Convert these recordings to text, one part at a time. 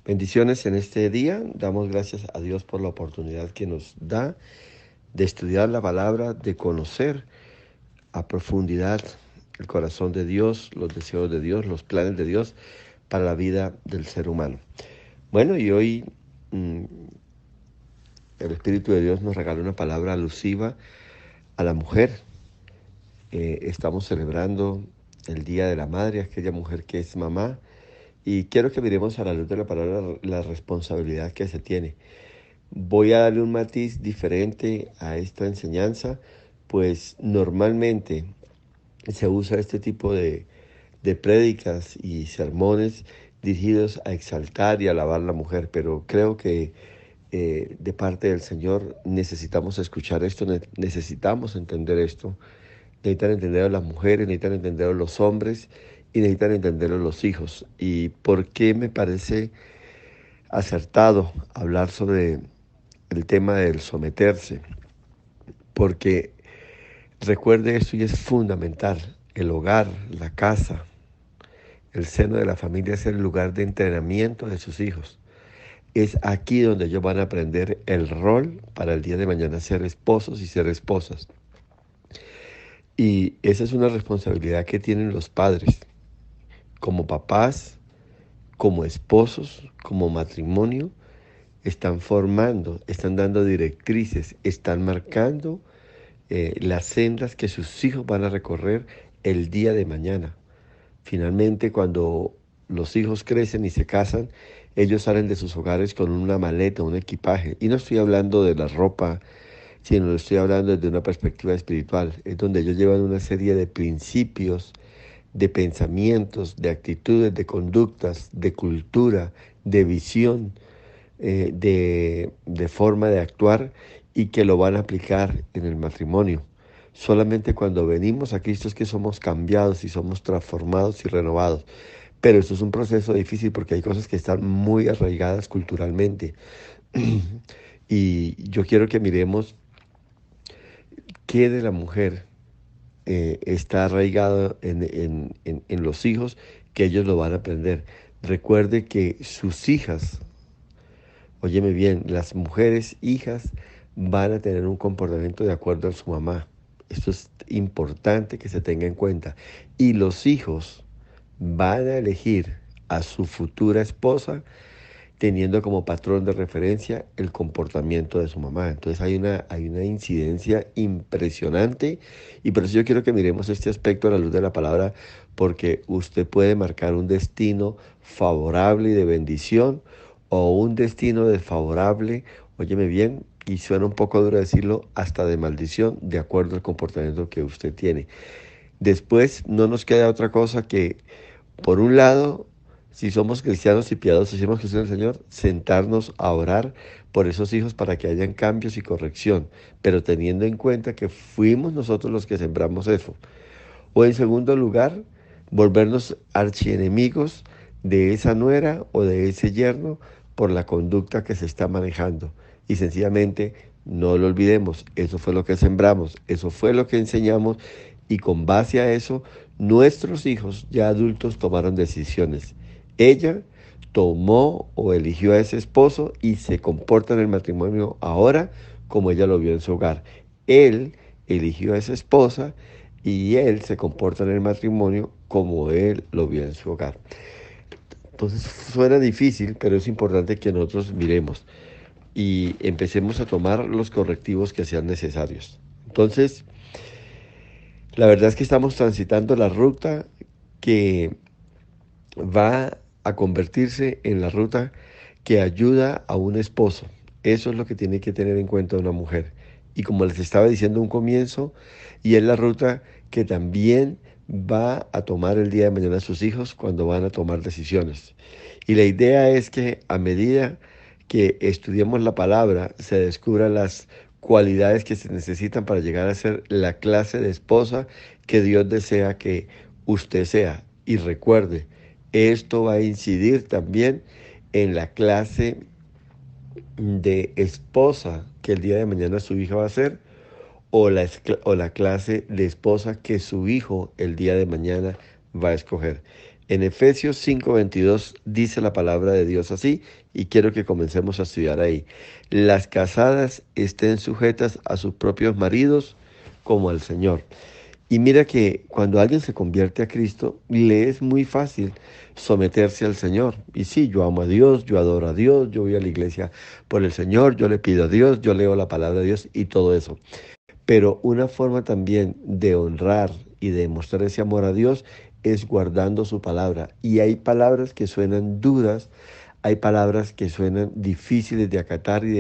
Bendiciones en este día. Damos gracias a Dios por la oportunidad que nos da de estudiar la palabra, de conocer a profundidad el corazón de Dios, los deseos de Dios, los planes de Dios para la vida del ser humano. Bueno, y hoy mm, el Espíritu de Dios nos regala una palabra alusiva a la mujer. Estamos celebrando el Día de la Madre, aquella mujer que es mamá, y quiero que miremos a la luz de la palabra la responsabilidad que se tiene. Voy a darle un matiz diferente a esta enseñanza, pues normalmente se usa este tipo de prédicas y sermones dirigidos a exaltar y alabar a la mujer, pero creo que de parte del Señor necesitamos escuchar esto, necesitamos entender esto, necesitan entenderlo las mujeres, necesitan entenderlo los hombres y necesitan entenderlo los hijos. ¿Y por qué me parece acertado hablar sobre el tema del someterse? Porque recuerde esto y es fundamental. El hogar, la casa, el seno de la familia es el lugar de entrenamiento de sus hijos. Es aquí donde ellos van a aprender el rol para el día de mañana ser esposos y ser esposas. Y esa es una responsabilidad que tienen los padres, como papás, como esposos, como matrimonio. Están formando, están dando directrices, están marcando las sendas que sus hijos van a recorrer el día de mañana. Finalmente, cuando los hijos crecen y se casan, ellos salen de sus hogares con una maleta, un equipaje. Y no estoy hablando de la ropa, sino estoy hablando desde una perspectiva espiritual. Es donde ellos llevan una serie de principios, de pensamientos, de actitudes, de conductas, de cultura, de visión, de forma de actuar y que lo van a aplicar en el matrimonio. Solamente cuando venimos a Cristo es que somos cambiados y somos transformados y renovados. Pero esto es un proceso difícil porque hay cosas que están muy arraigadas culturalmente. Y yo quiero que miremos qué de la mujer está arraigado en los hijos, que ellos lo van a aprender. Recuerde que sus hijas, óyeme bien, las mujeres hijas van a tener un comportamiento de acuerdo a su mamá. Esto es importante que se tenga en cuenta. Y los hijos van a elegir a su futura esposa teniendo como patrón de referencia el comportamiento de su mamá. Entonces hay una incidencia impresionante y por eso yo quiero que miremos este aspecto a la luz de la palabra, porque usted puede marcar un destino favorable y de bendición o un destino desfavorable, óyeme bien, y suena un poco duro decirlo, hasta de maldición, de acuerdo al comportamiento que usted tiene. Después no nos queda otra cosa que, por un lado, si somos cristianos y piadosos, si hemos cristianos del Señor, sentarnos a orar por esos hijos para que hayan cambios y corrección, pero teniendo en cuenta que fuimos nosotros los que sembramos eso. O en segundo lugar, volvernos archienemigos de esa nuera o de ese yerno por la conducta que se está manejando. Y sencillamente no lo olvidemos, eso fue lo que sembramos, eso fue lo que enseñamos y con base a eso nuestros hijos ya adultos tomaron decisiones. Ella tomó o eligió a ese esposo y se comporta en el matrimonio ahora como ella lo vio en su hogar. Él eligió a esa esposa y él se comporta en el matrimonio como él lo vio en su hogar. Entonces suena difícil, pero es importante que nosotros miremos y empecemos a tomar los correctivos que sean necesarios. Entonces, la verdad es que estamos transitando la ruta que va a convertirse en la ruta que ayuda a un esposo. Eso es lo que tiene que tener en cuenta una mujer. Y como les estaba diciendo en un comienzo, y es la ruta que también va a tomar el día de mañana a sus hijos cuando van a tomar decisiones. Y la idea es que a medida que estudiemos la palabra, se descubran las cualidades que se necesitan para llegar a ser la clase de esposa que Dios desea que usted sea. Y recuerde, esto va a incidir también en la clase de esposa que el día de mañana su hija va a ser o la clase de esposa que su hijo el día de mañana va a escoger. En Efesios 5:22 dice la palabra de Dios así, y quiero que comencemos a estudiar ahí. Las casadas estén sujetas a sus propios maridos como al Señor. Y mira que cuando alguien se convierte a Cristo, le es muy fácil someterse al Señor. Y sí, yo amo a Dios, yo adoro a Dios, yo voy a la iglesia por el Señor, yo le pido a Dios, yo leo la palabra de Dios y todo eso. Pero una forma también de honrar y de mostrar ese amor a Dios es guardando su palabra. Y hay palabras que suenan duras, hay palabras que suenan difíciles de acatar y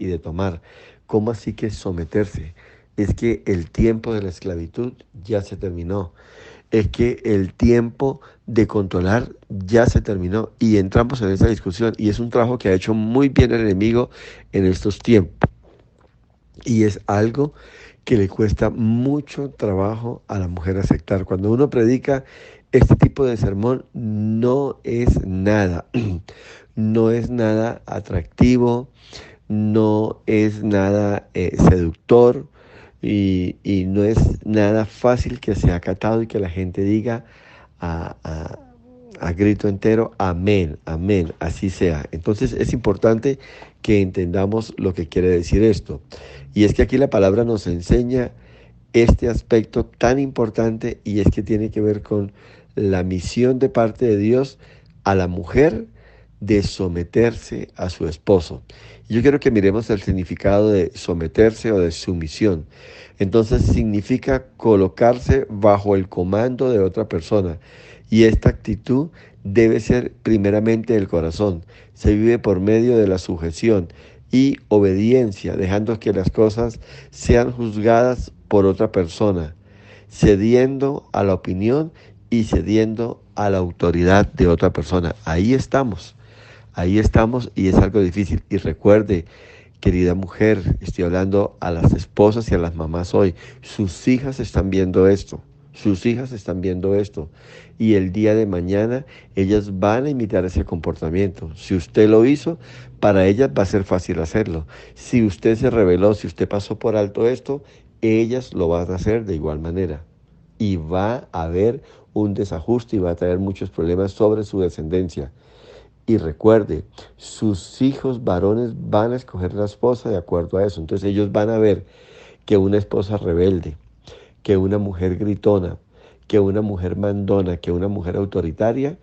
de tomar. ¿Cómo así que someterse? Es que el tiempo de la esclavitud ya se terminó. Es que el tiempo de controlar ya se terminó. Y entramos en esa discusión. Y es un trabajo que ha hecho muy bien el enemigo en estos tiempos. Y es algo que le cuesta mucho trabajo a la mujer aceptar. Cuando uno predica este tipo de sermón, no es nada, no es nada atractivo, no es nada seductor y no es nada fácil que sea acatado y que la gente diga a, a- a grito entero, amén, amén, así sea. Entonces es importante que entendamos lo que quiere decir esto. Y es que aquí la palabra nos enseña este aspecto tan importante y es que tiene que ver con la misión de parte de Dios a la mujer de someterse a su esposo. Y yo quiero que miremos el significado de someterse o de sumisión. Entonces significa colocarse bajo el comando de otra persona. Y esta actitud debe ser primeramente del corazón. Se vive por medio de la sujeción y obediencia, dejando que las cosas sean juzgadas por otra persona, cediendo a la opinión y cediendo a la autoridad de otra persona. Ahí estamos y es algo difícil. Y recuerde, querida mujer, estoy hablando a las esposas y a las mamás hoy, sus hijas están viendo esto. Sus hijas están viendo esto y el día de mañana ellas van a imitar ese comportamiento. Si usted lo hizo, para ellas va a ser fácil hacerlo. Si usted se rebeló, si usted pasó por alto esto, ellas lo van a hacer de igual manera. Y va a haber un desajuste y va a traer muchos problemas sobre su descendencia. Y recuerde, sus hijos varones van a escoger la esposa de acuerdo a eso. Entonces ellos van a ver que una esposa rebelde, que una mujer gritona, que una mujer mandona, que una mujer autoritaria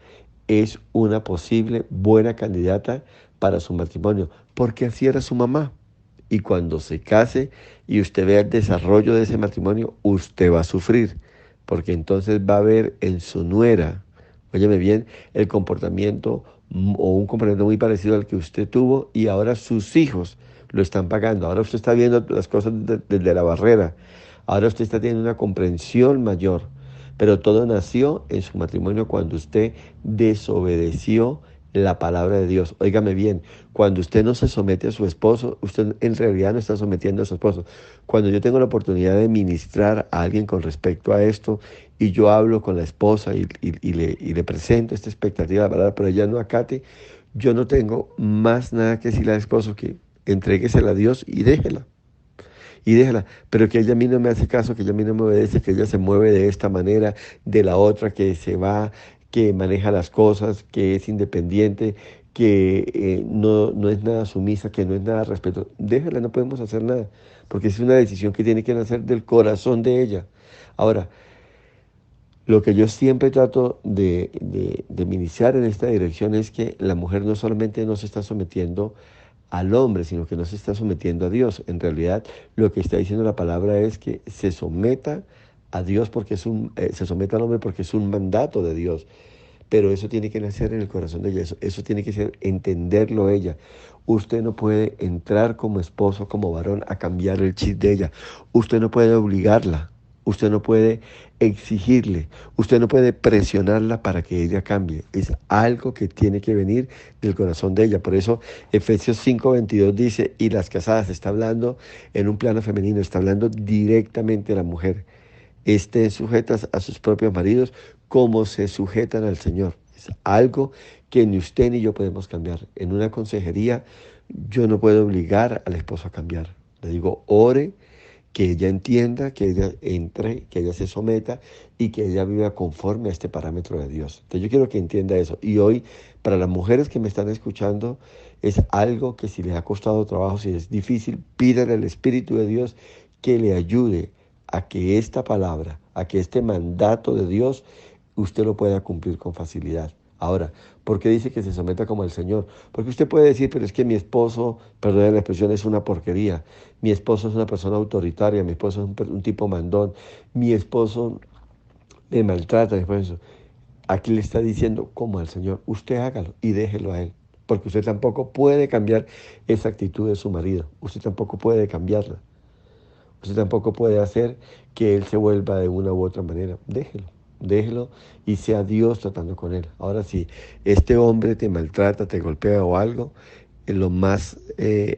es una posible buena candidata para su matrimonio, porque así era su mamá. Y cuando se case y usted vea el desarrollo de ese matrimonio, usted va a sufrir, porque entonces va a ver en su nuera, óyeme bien, el comportamiento o un comportamiento muy parecido al que usted tuvo y ahora sus hijos lo están pagando. Ahora usted está viendo las cosas desde la barrera. Ahora usted está teniendo una comprensión mayor. Pero todo nació en su matrimonio cuando usted desobedeció la palabra de Dios. Óigame bien, cuando usted no se somete a su esposo, usted en realidad no está sometiendo a su esposo. Cuando yo tengo la oportunidad de ministrar a alguien con respecto a esto y yo hablo con la esposa y le presento esta expectativa de la palabra, pero ella no acate, yo no tengo más nada que decirle al esposo que entréguesela a Dios y déjela. Y déjala, pero que ella a mí no me hace caso, que ella a mí no me obedece, que ella se mueve de esta manera, de la otra, que se va, que maneja las cosas, que es independiente, que no es nada sumisa, que no es nada respeto. Déjala, no podemos hacer nada, porque es una decisión que tiene que nacer del corazón de ella. Ahora, lo que yo siempre trato de iniciar en esta dirección es que la mujer no solamente no se está sometiendo al hombre, sino que no se está sometiendo a Dios. En realidad, lo que está diciendo la palabra es que se someta a Dios porque se someta al hombre porque es un mandato de Dios. Pero eso tiene que nacer en el corazón de ella, eso tiene que ser entenderlo ella. Usted no puede entrar como esposo, como varón, a cambiar el chip de ella. Usted no puede obligarla, usted no puede exigirle, usted no puede presionarla para que ella cambie. Es algo que tiene que venir del corazón de ella. Por eso Efesios 5:22 dice, y las casadas, está hablando en un plano femenino, está hablando directamente a la mujer, estén sujetas a sus propios maridos como se sujetan al Señor. Es algo que ni usted ni yo podemos cambiar. En una consejería yo no puedo obligar al esposo a cambiar. Le digo, ore que ella entienda, que ella entre, que ella se someta y que ella viva conforme a este parámetro de Dios. Entonces yo quiero que entienda eso. Y hoy, para las mujeres que me están escuchando, es algo que si les ha costado trabajo, si es difícil, pídanle al Espíritu de Dios que le ayude a que esta palabra, a que este mandato de Dios, usted lo pueda cumplir con facilidad. Ahora, ¿por qué dice que se someta como el Señor? Porque usted puede decir, pero es que mi esposo, perdón la expresión, es una porquería. Mi esposo es una persona autoritaria, mi esposo es un tipo mandón, mi esposo me maltrata, después de eso. Aquí le está diciendo como al Señor, usted hágalo y déjelo a Él. Porque usted tampoco puede cambiar esa actitud de su marido. Usted tampoco puede cambiarla. Usted tampoco puede hacer que él se vuelva de una u otra manera. Déjelo, déjelo y sea Dios tratando con él. Ahora, si este hombre te maltrata, te golpea o algo, lo más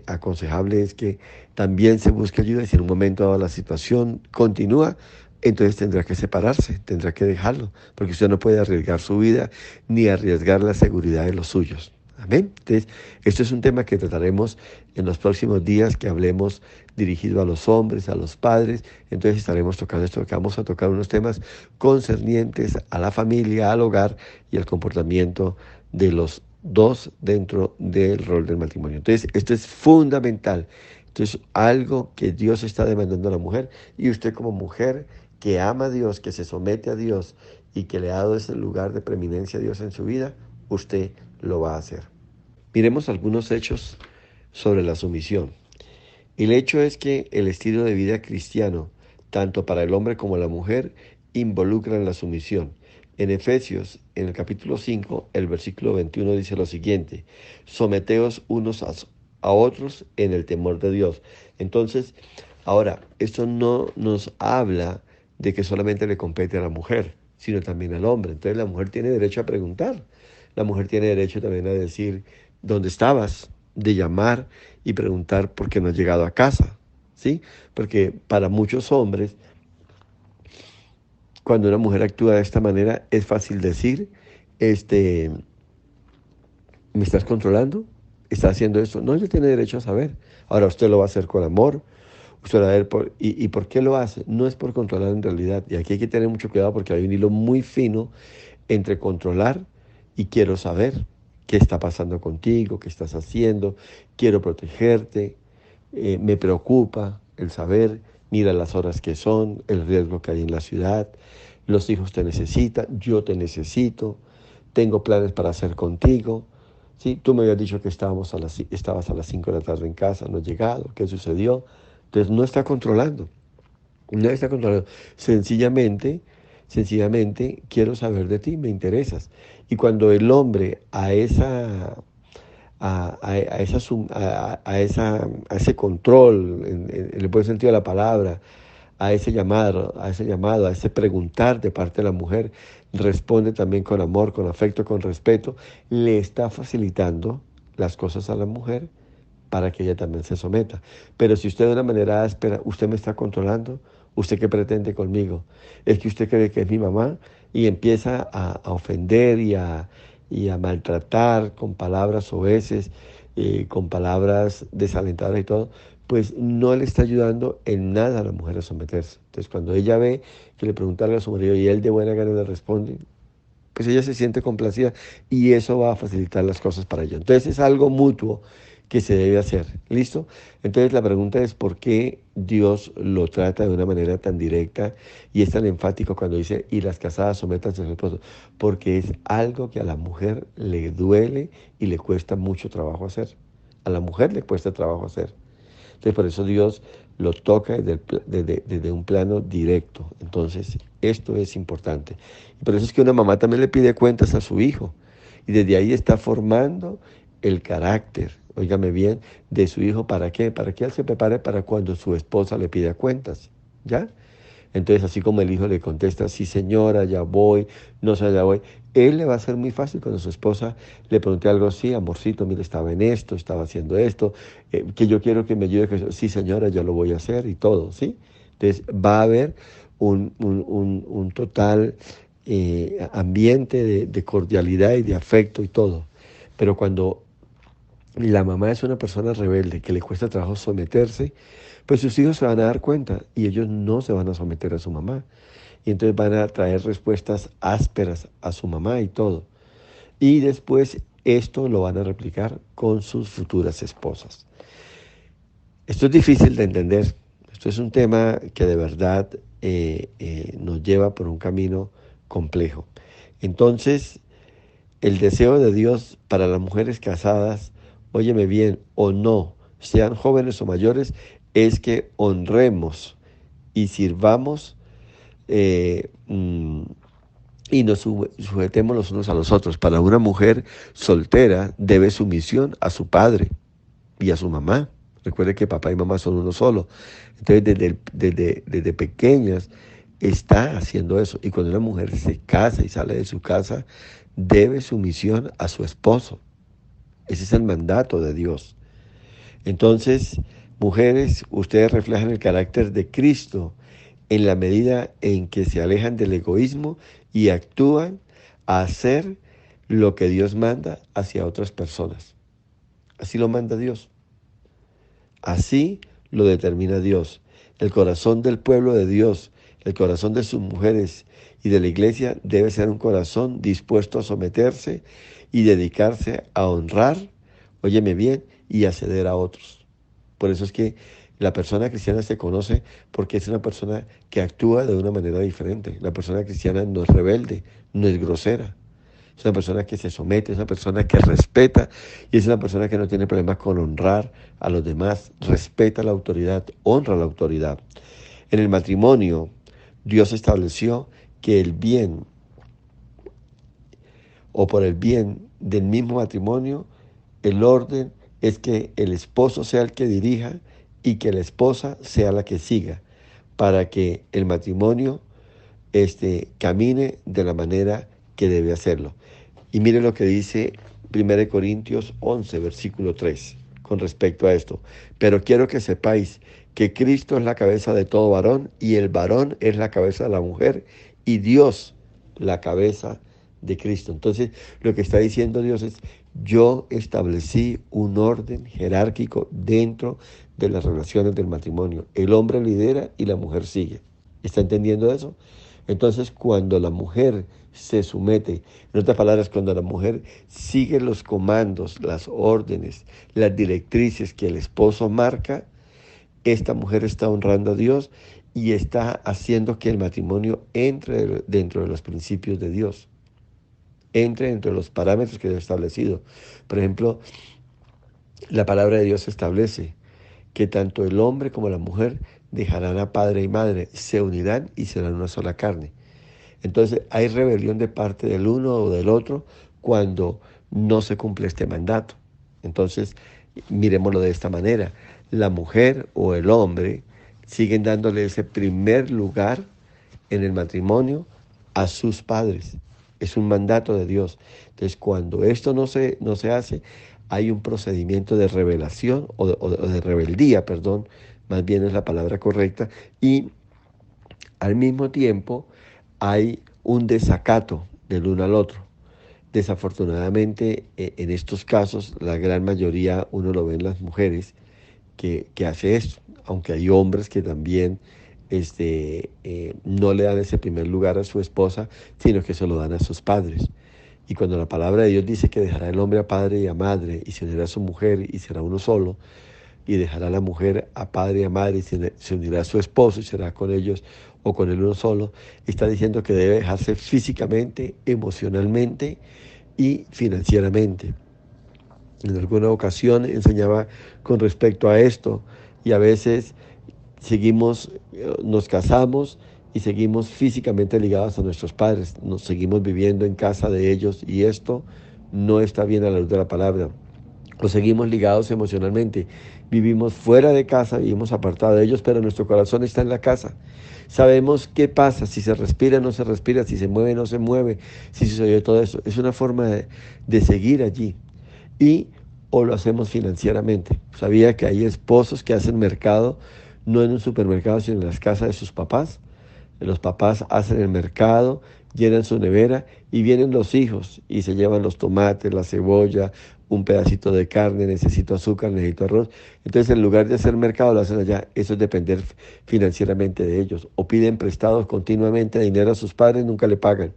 aconsejable es que también se busque ayuda y si en un momento dado la situación continúa, entonces tendrá que separarse, tendrá que dejarlo, porque usted no puede arriesgar su vida ni arriesgar la seguridad de los suyos. Amén. Entonces, esto es un tema que trataremos en los próximos días, que hablemos dirigido a los hombres, a los padres. Entonces estaremos tocando esto, que vamos a tocar unos temas concernientes a la familia, al hogar y al comportamiento de los dos dentro del rol del matrimonio. Entonces, esto es fundamental. Esto es algo que Dios está demandando a la mujer, y usted como mujer que ama a Dios, que se somete a Dios y que le ha dado ese lugar de preeminencia a Dios en su vida, usted lo va a hacer. Miremos algunos hechos sobre la sumisión. El hecho es que el estilo de vida cristiano, tanto para el hombre como la mujer, involucra en la sumisión. En Efesios, en el capítulo 5, el versículo 21 dice lo siguiente: someteos unos a otros en el temor de Dios. Entonces, ahora, esto no nos habla de que solamente le compete a la mujer, sino también al hombre. Entonces la mujer tiene derecho a preguntar. La mujer tiene derecho también a decir, ¿dónde estabas? De llamar y preguntar por qué no has llegado a casa, ¿sí? Porque para muchos hombres, cuando una mujer actúa de esta manera, es fácil decir, este, ¿me estás controlando? ¿Estás haciendo esto? No, ella tiene derecho a saber. Ahora usted lo va a hacer con amor, usted va a ver y por qué lo hace. No es por controlar en realidad. Y aquí hay que tener mucho cuidado porque hay un hilo muy fino entre controlar y quiero saber qué está pasando contigo, qué estás haciendo, quiero protegerte, me preocupa el saber, mira las horas que son, el riesgo que hay en la ciudad, los hijos te necesitan, yo te necesito, tengo planes para hacer contigo. Sí, tú me habías dicho que estabas a las 5 de la tarde en casa, no has llegado, ¿qué sucedió? Entonces no está controlando, no está controlando. Sencillamente quiero saber de ti, me interesas. Y cuando el hombre a ese control, en el buen sentido de la palabra, a ese preguntar de parte de la mujer, responde también con amor, con afecto, con respeto, le está facilitando las cosas a la mujer para que ella también se someta. Pero si usted de una manera áspera, usted me está controlando, ¿usted qué pretende conmigo? Es que usted cree que es mi mamá y empieza a ofender y a maltratar con palabras soeces, con palabras desalentadoras y todo, pues no le está ayudando en nada a la mujer a someterse. Entonces cuando ella ve que le pregunta algo a su marido y él de buena gana le responde, pues ella se siente complacida y eso va a facilitar las cosas para ella. Entonces es algo mutuo que se debe hacer. ¿Listo? Entonces la pregunta es por qué Dios lo trata de una manera tan directa y es tan enfático cuando dice, y las casadas sométanse a su esposo, porque es algo que a la mujer le duele y le cuesta mucho trabajo hacer. A la mujer le cuesta trabajo hacer. Entonces por eso Dios lo toca desde un plano directo. Entonces esto es importante. Y por eso es que una mamá también le pide cuentas a su hijo. Y desde ahí está formando el carácter, óigame bien, de su hijo. ¿Para qué? Para que él se prepare para cuando su esposa le pida cuentas. ¿Ya? Entonces, así como el hijo le contesta, sí señora, ya voy, no sé, ya voy, él le va a ser muy fácil cuando su esposa le pregunte algo, sí, amorcito, mire, estaba en esto, estaba haciendo esto, que yo quiero que me ayude, sí señora, ya lo voy a hacer y todo, ¿sí? Entonces, va a haber un total ambiente de cordialidad y de afecto y todo. Pero cuando la mamá es una persona rebelde que le cuesta trabajo someterse, pues sus hijos se van a dar cuenta y ellos no se van a someter a su mamá. Y entonces van a traer respuestas ásperas a su mamá y todo. Y después esto lo van a replicar con sus futuras esposas. Esto es difícil de entender. Esto es un tema que de verdad nos lleva por un camino complejo. Entonces, el deseo de Dios para las mujeres casadas, óyeme bien, o no, sean jóvenes o mayores, es que honremos y sirvamos eh, mm, y nos sujetemos los unos a los otros. Para una mujer soltera debe sumisión a su padre y a su mamá. Recuerde que papá y mamá son uno solo. Entonces, desde pequeñas está haciendo eso. Y cuando una mujer se casa y sale de su casa, debe sumisión a su esposo. Ese es el mandato de Dios. Entonces, mujeres, ustedes reflejan el carácter de Cristo en la medida en que se alejan del egoísmo y actúan a hacer lo que Dios manda hacia otras personas. Así lo manda Dios. Así lo determina Dios. El corazón del pueblo de Dios, el corazón de sus mujeres y de la iglesia debe ser un corazón dispuesto a someterse y dedicarse a honrar, óyeme bien, y a ceder a otros. Por eso es que la persona cristiana se conoce porque es una persona que actúa de una manera diferente. La persona cristiana no es rebelde, no es grosera. Es una persona que se somete, es una persona que respeta y es una persona que no tiene problemas con honrar a los demás, respeta la autoridad, honra la autoridad. En el matrimonio, Dios estableció que el bien o por el bien del mismo matrimonio, el orden es que el esposo sea el que dirija y que la esposa sea la que siga, para que el matrimonio camine de la manera que debe hacerlo. Y mire lo que dice 1 Corintios 11, versículo 3, con respecto a esto. Pero quiero que sepáis que Cristo es la cabeza de todo varón y el varón es la cabeza de la mujer y Dios la cabeza de Cristo. Entonces, lo que está diciendo Dios es, yo establecí un orden jerárquico dentro de las relaciones del matrimonio. El hombre lidera y la mujer sigue. ¿Está entendiendo eso? Entonces, cuando la mujer se somete, en otras palabras, cuando la mujer sigue los comandos, las órdenes, las directrices que el esposo marca, esta mujer está honrando a Dios y está haciendo que el matrimonio entre dentro de los principios de Dios, entre dentro de los parámetros que Dios ha establecido. Por ejemplo, la palabra de Dios establece que tanto el hombre como la mujer dejarán a padre y madre, se unirán y serán una sola carne. Entonces hay rebelión de parte del uno o del otro cuando no se cumple este mandato. Entonces, miremoslo de esta manera. La mujer o el hombre siguen dándole ese primer lugar en el matrimonio a sus padres. Es un mandato de Dios. Entonces, cuando esto no se hace, hay un procedimiento de revelación o de rebeldía, perdón, más bien es la palabra correcta, y al mismo tiempo hay un desacato del uno al otro. Desafortunadamente, en estos casos, la gran mayoría uno lo ve en las mujeres que hace esto, aunque hay hombres que también no le dan ese primer lugar a su esposa, sino que se lo dan a sus padres. Y cuando la palabra de Dios dice que dejará el hombre a padre y a madre y se unirá a su mujer y será uno solo, y dejará a la mujer a padre y a madre y se unirá a su esposo y será con ellos o con él uno solo, está diciendo que debe dejarse físicamente, emocionalmente y financieramente. En alguna ocasión enseñaba con respecto a esto y a veces nos casamos y seguimos físicamente ligados a nuestros padres, nos seguimos viviendo en casa de ellos y esto no está bien a la luz de la palabra. O seguimos ligados emocionalmente, vivimos fuera de casa, vivimos apartados de ellos, pero nuestro corazón está en la casa. Sabemos qué pasa, si se respira o no se respira, si se mueve o no se mueve, si se oye todo eso. Es una forma de seguir allí. Y o lo hacemos financieramente. Sabía que hay esposos que hacen mercado, no en un supermercado, sino en las casas de sus papás. Los papás hacen el mercado llenan su nevera y vienen los hijos y se llevan los tomates, la cebolla, un pedacito de carne, necesito azúcar, necesito arroz. Entonces, en lugar de hacer mercado, lo hacen allá. Eso es depender financieramente de ellos. O piden prestados continuamente dinero a sus padres, nunca le pagan.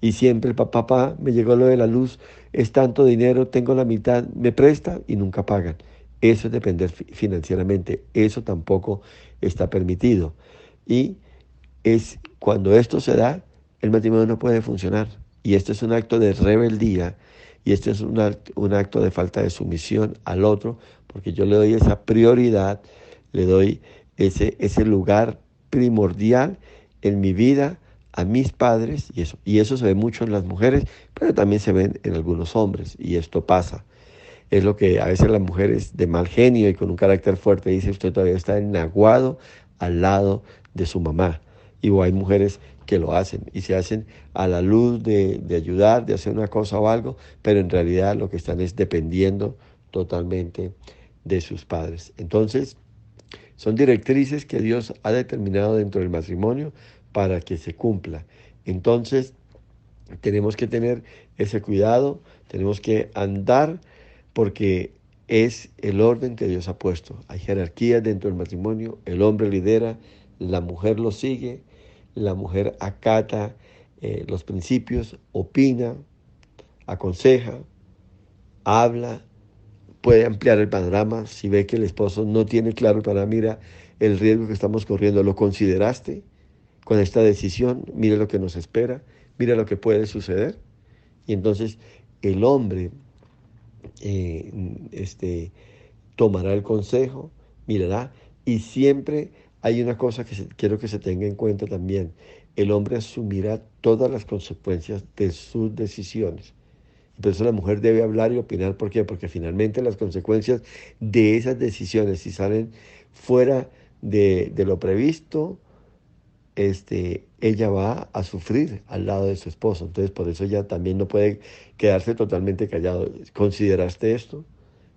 Y siempre, papá, me llegó lo de la luz, es tanto dinero, tengo la mitad, me presta y nunca pagan. Eso es depender financieramente. Eso tampoco está permitido. Y es cuando esto se da, el matrimonio no puede funcionar. Y esto es un acto de rebeldía y esto es un acto de falta de sumisión al otro, porque yo le doy esa prioridad, le doy ese lugar primordial en mi vida a mis padres y eso se ve mucho en las mujeres, pero también se ven en algunos hombres y esto pasa. Es lo que a veces las mujeres de mal genio y con un carácter fuerte dicen, usted todavía está enaguado al lado de su mamá. Y hay mujeres que lo hacen y se hacen a la luz de ayudar, de hacer una cosa o algo, pero en realidad lo que están es dependiendo totalmente de sus padres. Entonces, son directrices que Dios ha determinado dentro del matrimonio para que se cumpla. Entonces, tenemos que tener ese cuidado, tenemos que andar porque es el orden que Dios ha puesto. Hay jerarquías dentro del matrimonio, el hombre lidera, la mujer lo sigue, la mujer acata los principios, opina, aconseja, habla, puede ampliar el panorama. Si ve que el esposo no tiene claro el panorama, mira el riesgo que estamos corriendo, ¿lo consideraste con esta decisión? Mira lo que nos espera, mira lo que puede suceder. Y entonces el hombre tomará el consejo, mirará, y siempre hay una cosa que quiero que se tenga en cuenta también. El hombre asumirá todas las consecuencias de sus decisiones. Por eso la mujer debe hablar y opinar. ¿Por qué? Porque finalmente las consecuencias de esas decisiones, si salen fuera de lo previsto, ella va a sufrir al lado de su esposo. Entonces, por eso ella también no puede quedarse totalmente callado. ¿Consideraste esto?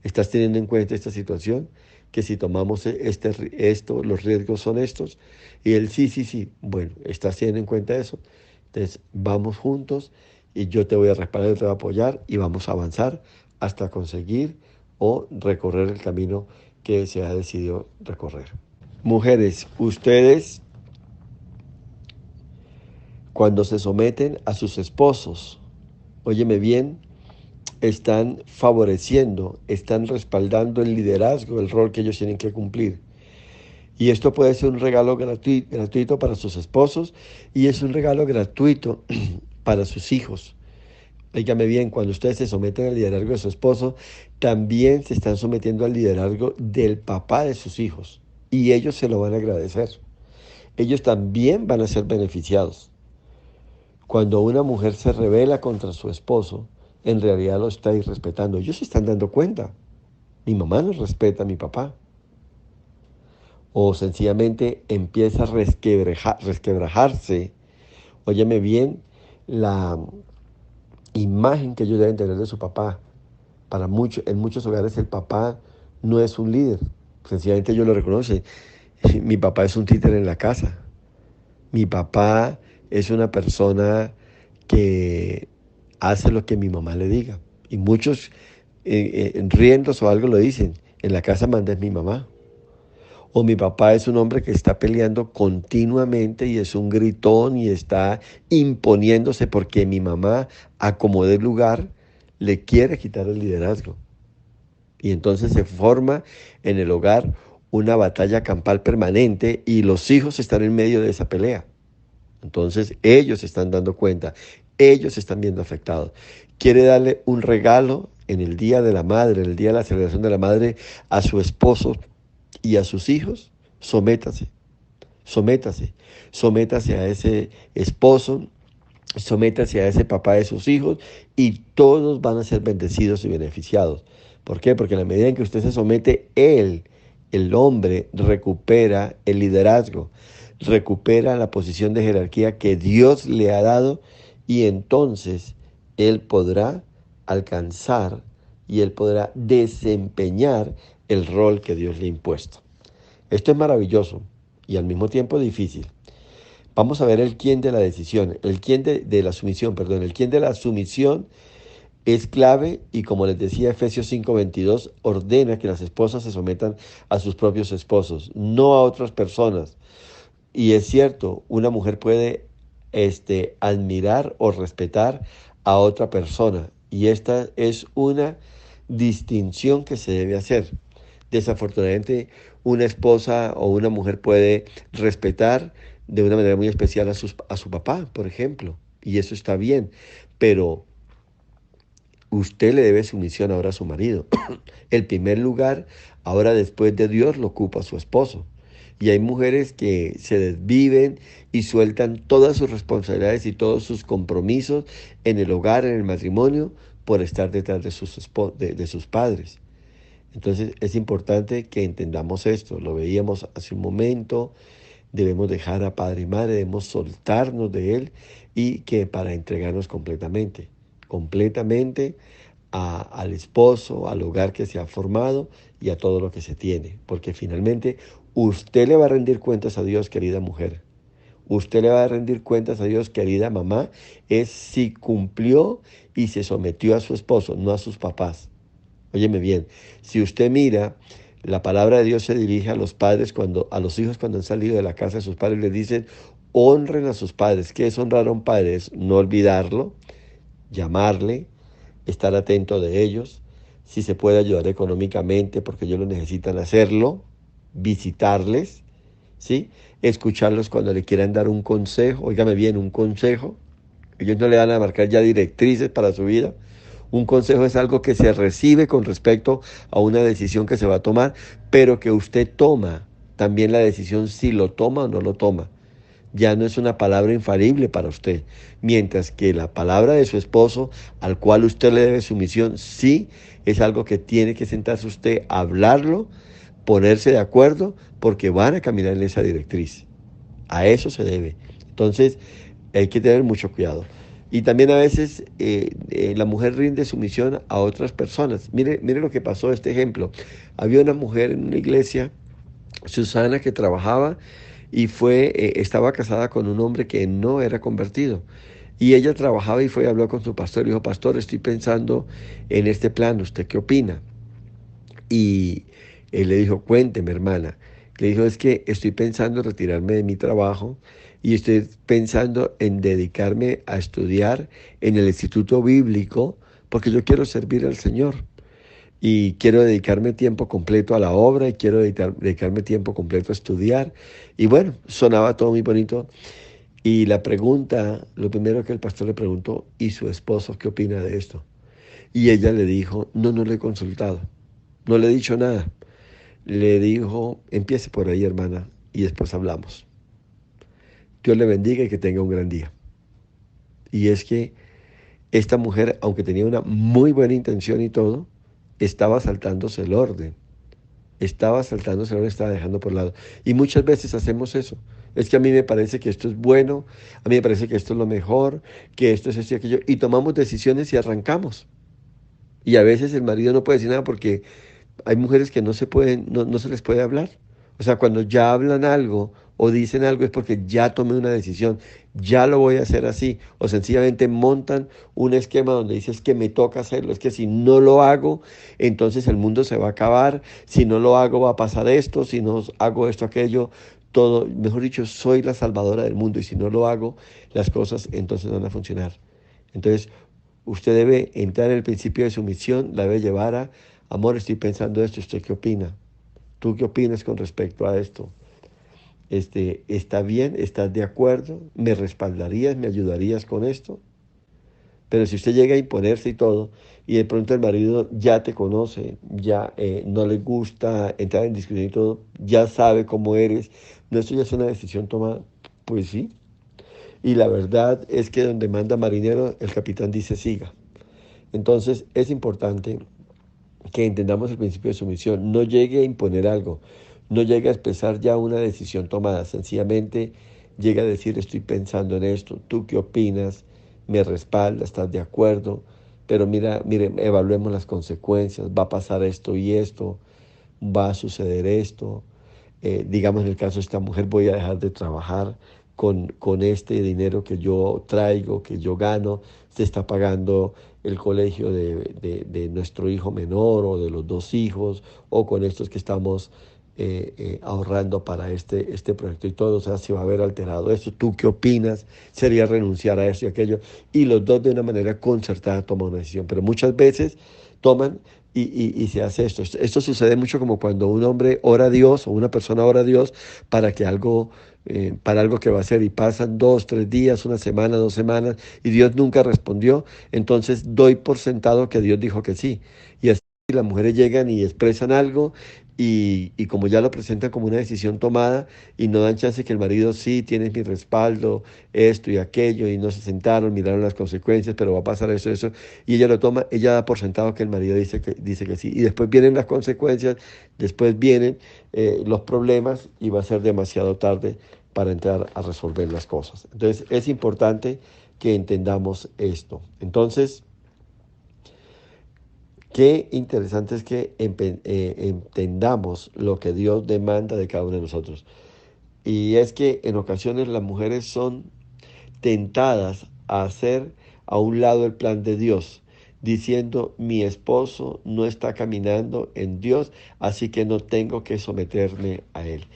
¿Estás teniendo en cuenta esta situación? Que si tomamos esto, los riesgos son estos. Y él, sí, sí, sí. Bueno, ¿estás teniendo en cuenta eso? Entonces, vamos juntos y yo te voy a respaldar, yo te voy a apoyar y vamos a avanzar hasta conseguir o recorrer el camino que se ha decidido recorrer. Mujeres, ustedes cuando se someten a sus esposos, óyeme bien, están favoreciendo, están respaldando el liderazgo, el rol que ellos tienen que cumplir. Y esto puede ser un regalo gratuito para sus esposos y es un regalo gratuito para sus hijos. Óigame bien, cuando ustedes se someten al liderazgo de su esposo, también se están sometiendo al liderazgo del papá de sus hijos. Y ellos se lo van a agradecer. Ellos también van a ser beneficiados. Cuando una mujer se rebela contra su esposo, en realidad lo está irrespetando. Ellos se están dando cuenta. Mi mamá no respeta a mi papá. O sencillamente empieza a resquebrajarse. Óyeme bien, la imagen que ellos deben tener de su papá. En muchos hogares el papá no es un líder. Sencillamente ellos lo reconocen. Mi papá es un títere en la casa. Mi papá es una persona que hace lo que mi mamá le diga. Y muchos riéndose o algo lo dicen. En la casa manda es mi mamá. O mi papá es un hombre que está peleando continuamente y es un gritón y está imponiéndose porque mi mamá, a como dé lugar, le quiere quitar el liderazgo. Y entonces se forma en el hogar una batalla campal permanente y los hijos están en medio de esa pelea. Entonces ellos se están dando cuenta, ellos se están viendo afectados. Quiere darle un regalo en el Día de la Madre, en el Día de la celebración de la Madre, a su esposo y a sus hijos. Sométase, sométase, sométase a ese esposo, sométase a ese papá de sus hijos y todos van a ser bendecidos y beneficiados. ¿Por qué? Porque en la medida en que usted se somete, él, el hombre, recupera el liderazgo, recupera la posición de jerarquía que Dios le ha dado y entonces él podrá alcanzar y él podrá desempeñar el rol que Dios le ha impuesto. Esto es maravilloso y al mismo tiempo difícil. Vamos a ver el quién de la decisión, el quién de la sumisión, perdón, el quién de la sumisión es clave y como les decía Efesios 5:22, ordena que las esposas se sometan a sus propios esposos, no a otras personas. Y es cierto, una mujer puede admirar o respetar a otra persona y esta es una distinción que se debe hacer. Desafortunadamente, una esposa o una mujer puede respetar de una manera muy especial a su papá, por ejemplo, y eso está bien, pero usted le debe sumisión ahora a su marido. El primer lugar, ahora después de Dios, lo ocupa su esposo. Y hay mujeres que se desviven y sueltan todas sus responsabilidades y todos sus compromisos en el hogar, en el matrimonio, por estar detrás de sus padres. Entonces es importante que entendamos esto. Lo veíamos hace un momento. Debemos dejar a padre y madre, debemos soltarnos de él y que para entregarnos completamente, completamente al esposo, al hogar que se ha formado y a todo lo que se tiene. Porque finalmente usted le va a rendir cuentas a Dios, querida mujer. Usted le va a rendir cuentas a Dios, querida mamá, es si cumplió y se sometió a su esposo, no a sus papás. Óyeme bien, si usted mira, la palabra de Dios se dirige a los padres a los hijos cuando han salido de la casa de sus padres, les dicen, honren a sus padres. ¿Qué es honrar a un padre? Es no olvidarlo, llamarle, estar atento de ellos, si se puede ayudar económicamente porque ellos lo necesitan hacerlo, visitarles, ¿sí? Escucharlos cuando le quieran dar un consejo, óigame bien, un consejo. Ellos no le van a marcar ya directrices para su vida. Un consejo es algo que se recibe con respecto a una decisión que se va a tomar, pero que usted toma también la decisión si lo toma o no lo toma. Ya no es una palabra infalible para usted, mientras que la palabra de su esposo, al cual usted le debe sumisión, sí es algo que tiene que sentarse usted a hablarlo, ponerse de acuerdo, porque van a caminar en esa directriz. A eso se debe. Entonces, hay que tener mucho cuidado. Y también a veces la mujer rinde sumisión a otras personas. Mire lo que pasó, este ejemplo. Había una mujer en una iglesia, Susana, que trabajaba y estaba casada con un hombre que no era convertido. Y ella trabajaba y fue y habló con su pastor y dijo, pastor, estoy pensando en este plan, ¿usted qué opina? Y él le dijo, cuénteme, hermana. Le dijo, es que estoy pensando en retirarme de mi trabajo y estoy pensando en dedicarme a estudiar en el Instituto Bíblico porque yo quiero servir al Señor y quiero dedicarme tiempo completo a la obra y quiero dedicarme tiempo completo a estudiar. Y bueno, sonaba todo muy bonito. Y la pregunta, lo primero que el pastor le preguntó, ¿y su esposo qué opina de esto? Y ella le dijo, no, no le he consultado, no le he dicho nada. Le dijo, empiece por ahí, hermana, y después hablamos. Dios le bendiga y que tenga un gran día. Y es que esta mujer, aunque tenía una muy buena intención y todo, estaba saltándose el orden. Estaba saltándose el orden, estaba dejando por lado. Y muchas veces hacemos eso. Es que a mí me parece que esto es bueno, a mí me parece que esto es lo mejor, que esto es esto y aquello. Y tomamos decisiones y arrancamos. Y a veces el marido no puede decir nada porque hay mujeres que no se pueden, no se les puede hablar. O sea, cuando ya hablan algo o dicen algo es porque ya tomé una decisión, ya lo voy a hacer así. O sencillamente montan un esquema donde dices que me toca hacerlo. Es que si no lo hago, entonces el mundo se va a acabar. Si no lo hago, va a pasar esto. Si no hago esto, aquello, todo. Mejor dicho, soy la salvadora del mundo. Y si no lo hago, las cosas entonces no van a funcionar. Entonces, usted debe entrar en el principio de sumisión, la debe llevar a, amor, estoy pensando esto, ¿usted qué opina? ¿Tú qué opinas con respecto a esto? ¿Está bien? ¿Estás de acuerdo? ¿Me respaldarías? ¿Me ayudarías con esto? Pero si usted llega a imponerse y todo, y de pronto el marido ya te conoce, ya no le gusta entrar en discusión y todo, ya sabe cómo eres, no, esto ya es una decisión tomada, pues sí. Y la verdad es que donde manda marinero, el capitán dice siga. Entonces es importante que entendamos el principio de sumisión, no llegue a imponer algo, no llegue a expresar ya una decisión tomada, sencillamente llega a decir estoy pensando en esto, ¿tú qué opinas? ¿Me respaldas? ¿Estás de acuerdo? Pero mire, evaluemos las consecuencias, va a pasar esto y esto, va a suceder esto, digamos en el caso de esta mujer voy a dejar de trabajar, con este dinero que yo traigo, que yo gano, se está pagando el colegio de nuestro hijo menor o de los dos hijos, o con estos que estamos ahorrando para este proyecto y todo, o sea, se va a ver alterado esto. ¿Tú qué opinas? Sería renunciar a esto y aquello. Y los dos de una manera concertada toman una decisión, pero muchas veces toman y se hace esto. Esto sucede mucho como cuando un hombre ora a Dios o una persona ora a Dios para que para algo que va a hacer y pasan 2, 3 días, una semana, 2 semanas y Dios nunca respondió, entonces doy por sentado que Dios dijo que sí. Y así las mujeres llegan y expresan algo y como ya lo presentan como una decisión tomada y no dan chance que el marido sí, tienes mi respaldo, esto y aquello, y no se sentaron, miraron las consecuencias, pero va a pasar eso, eso, y ella lo toma, ella da por sentado que el marido dice que sí, y después vienen las consecuencias, después vienen los problemas y va a ser demasiado tarde para entrar a resolver las cosas. Entonces es importante que entendamos esto. Entonces, qué interesante es que entendamos lo que Dios demanda de cada uno de nosotros. Y es que en ocasiones las mujeres son tentadas a hacer a un lado el plan de Dios, diciendo, mi esposo no está caminando en Dios, así que no tengo que someterme a él.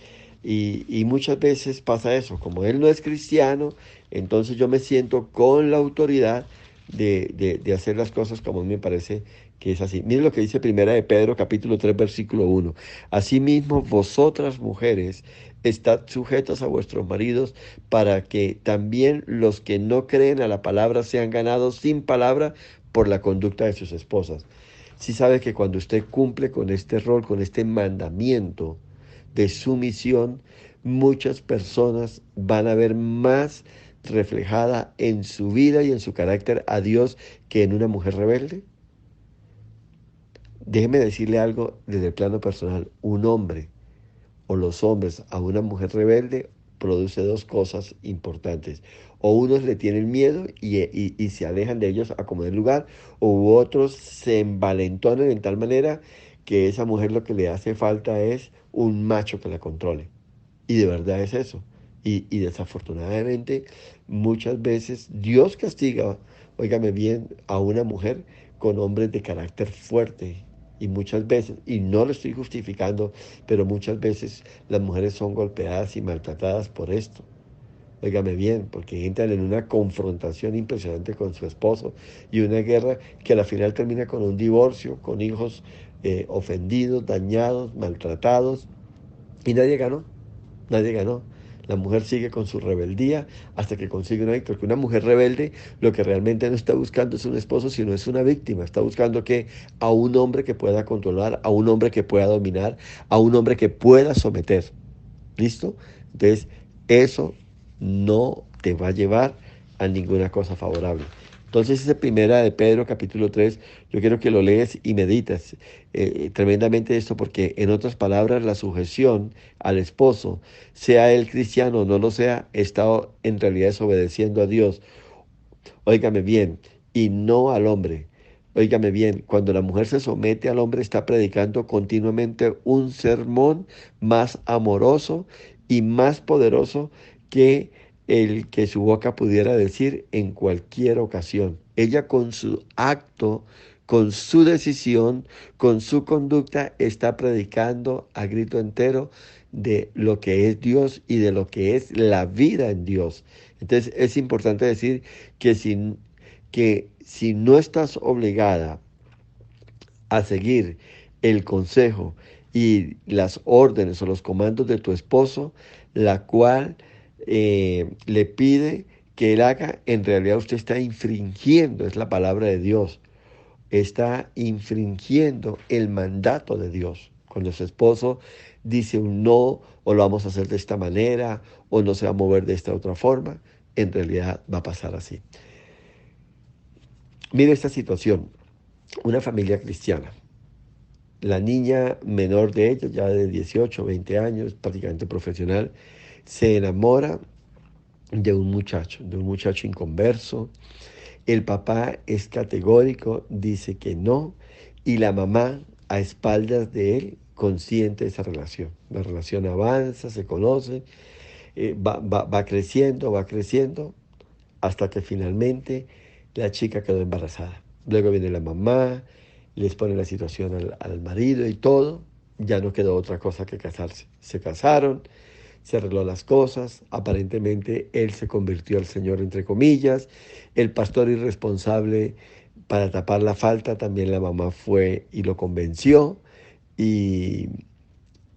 Y muchas veces pasa eso, como él no es cristiano, entonces yo me siento con la autoridad de hacer las cosas como a mí me parece que es así. Miren lo que dice Primera de Pedro, capítulo 3 versículo 1. Asimismo, vosotras mujeres, estad sujetas a vuestros maridos, para que también los que no creen a la palabra sean ganados sin palabra por la conducta de sus esposas. Si sabe que cuando usted cumple con este rol, con este mandamiento de sumisión, muchas personas van a ver más reflejada en su vida y en su carácter a Dios que en una mujer rebelde. Déjeme decirle algo desde el plano personal. Un hombre o los hombres a una mujer rebelde produce dos cosas importantes. O unos le tienen miedo y se alejan de ellos a como den lugar, o otros se envalentonan en tal manera que esa mujer lo que le hace falta es un macho que la controle. Y de verdad es eso. Y desafortunadamente muchas veces Dios castiga, óigame bien, a una mujer con hombres de carácter fuerte. Y muchas veces, y no lo estoy justificando, pero muchas veces las mujeres son golpeadas y maltratadas por esto. Óigame bien, porque entran en una confrontación impresionante con su esposo y una guerra que a la final termina con un divorcio, con hijos ofendidos, dañados, maltratados, y nadie ganó. Nadie ganó. La mujer sigue con su rebeldía hasta que consigue una victoria. Porque una mujer rebelde lo que realmente no está buscando es un esposo, sino es una víctima. Está buscando que a un hombre que pueda controlar, a un hombre que pueda dominar, a un hombre que pueda someter. ¿Listo? Entonces, eso no te va a llevar a ninguna cosa favorable. Entonces, esa primera de Pedro, capítulo 3, yo quiero que lo lees y meditas tremendamente esto, porque en otras palabras, la sujeción al esposo, sea él cristiano o no lo sea, está en realidad desobedeciendo a Dios. Óigame bien, y no al hombre. Óigame bien, cuando la mujer se somete al hombre está predicando continuamente un sermón más amoroso y más poderoso que el que su boca pudiera decir en cualquier ocasión. Ella con su acto, con su decisión, con su conducta, está predicando a grito entero de lo que es Dios y de lo que es la vida en Dios. Entonces es importante decir que si no estás obligada a seguir el consejo y las órdenes o los comandos de tu esposo, la cual le pide que él haga, en realidad usted está infringiendo, es la palabra de Dios, está infringiendo el mandato de Dios. Cuando su esposo dice un no, o lo vamos a hacer de esta manera, o no se va a mover de esta otra forma, en realidad va a pasar así. Mire esta situación, una familia cristiana. La niña menor de ellos, ya de 18, 20 años, prácticamente profesional, se enamora de un muchacho inconverso. El papá es categórico, dice que no, y la mamá, a espaldas de él, consiente esa relación. La relación avanza, se conoce, va creciendo, hasta que finalmente la chica quedó embarazada. Luego viene la mamá, les pone la situación al marido y todo. Ya no quedó otra cosa que casarse. Se casaron, se arregló las cosas. Aparentemente él se convirtió al Señor, entre comillas. El pastor irresponsable, para tapar la falta, también la mamá fue y lo convenció. Y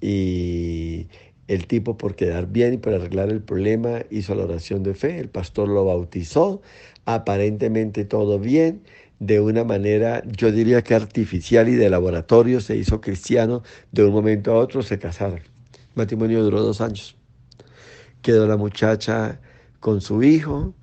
y el tipo, por quedar bien y por arreglar el problema, hizo la oración de fe, el pastor lo bautizó, aparentemente todo bien, de una manera, yo diría que artificial y de laboratorio, se hizo cristiano, de un momento a otro se casaron. El matrimonio duró 2 años. Quedó la muchacha con su hijo,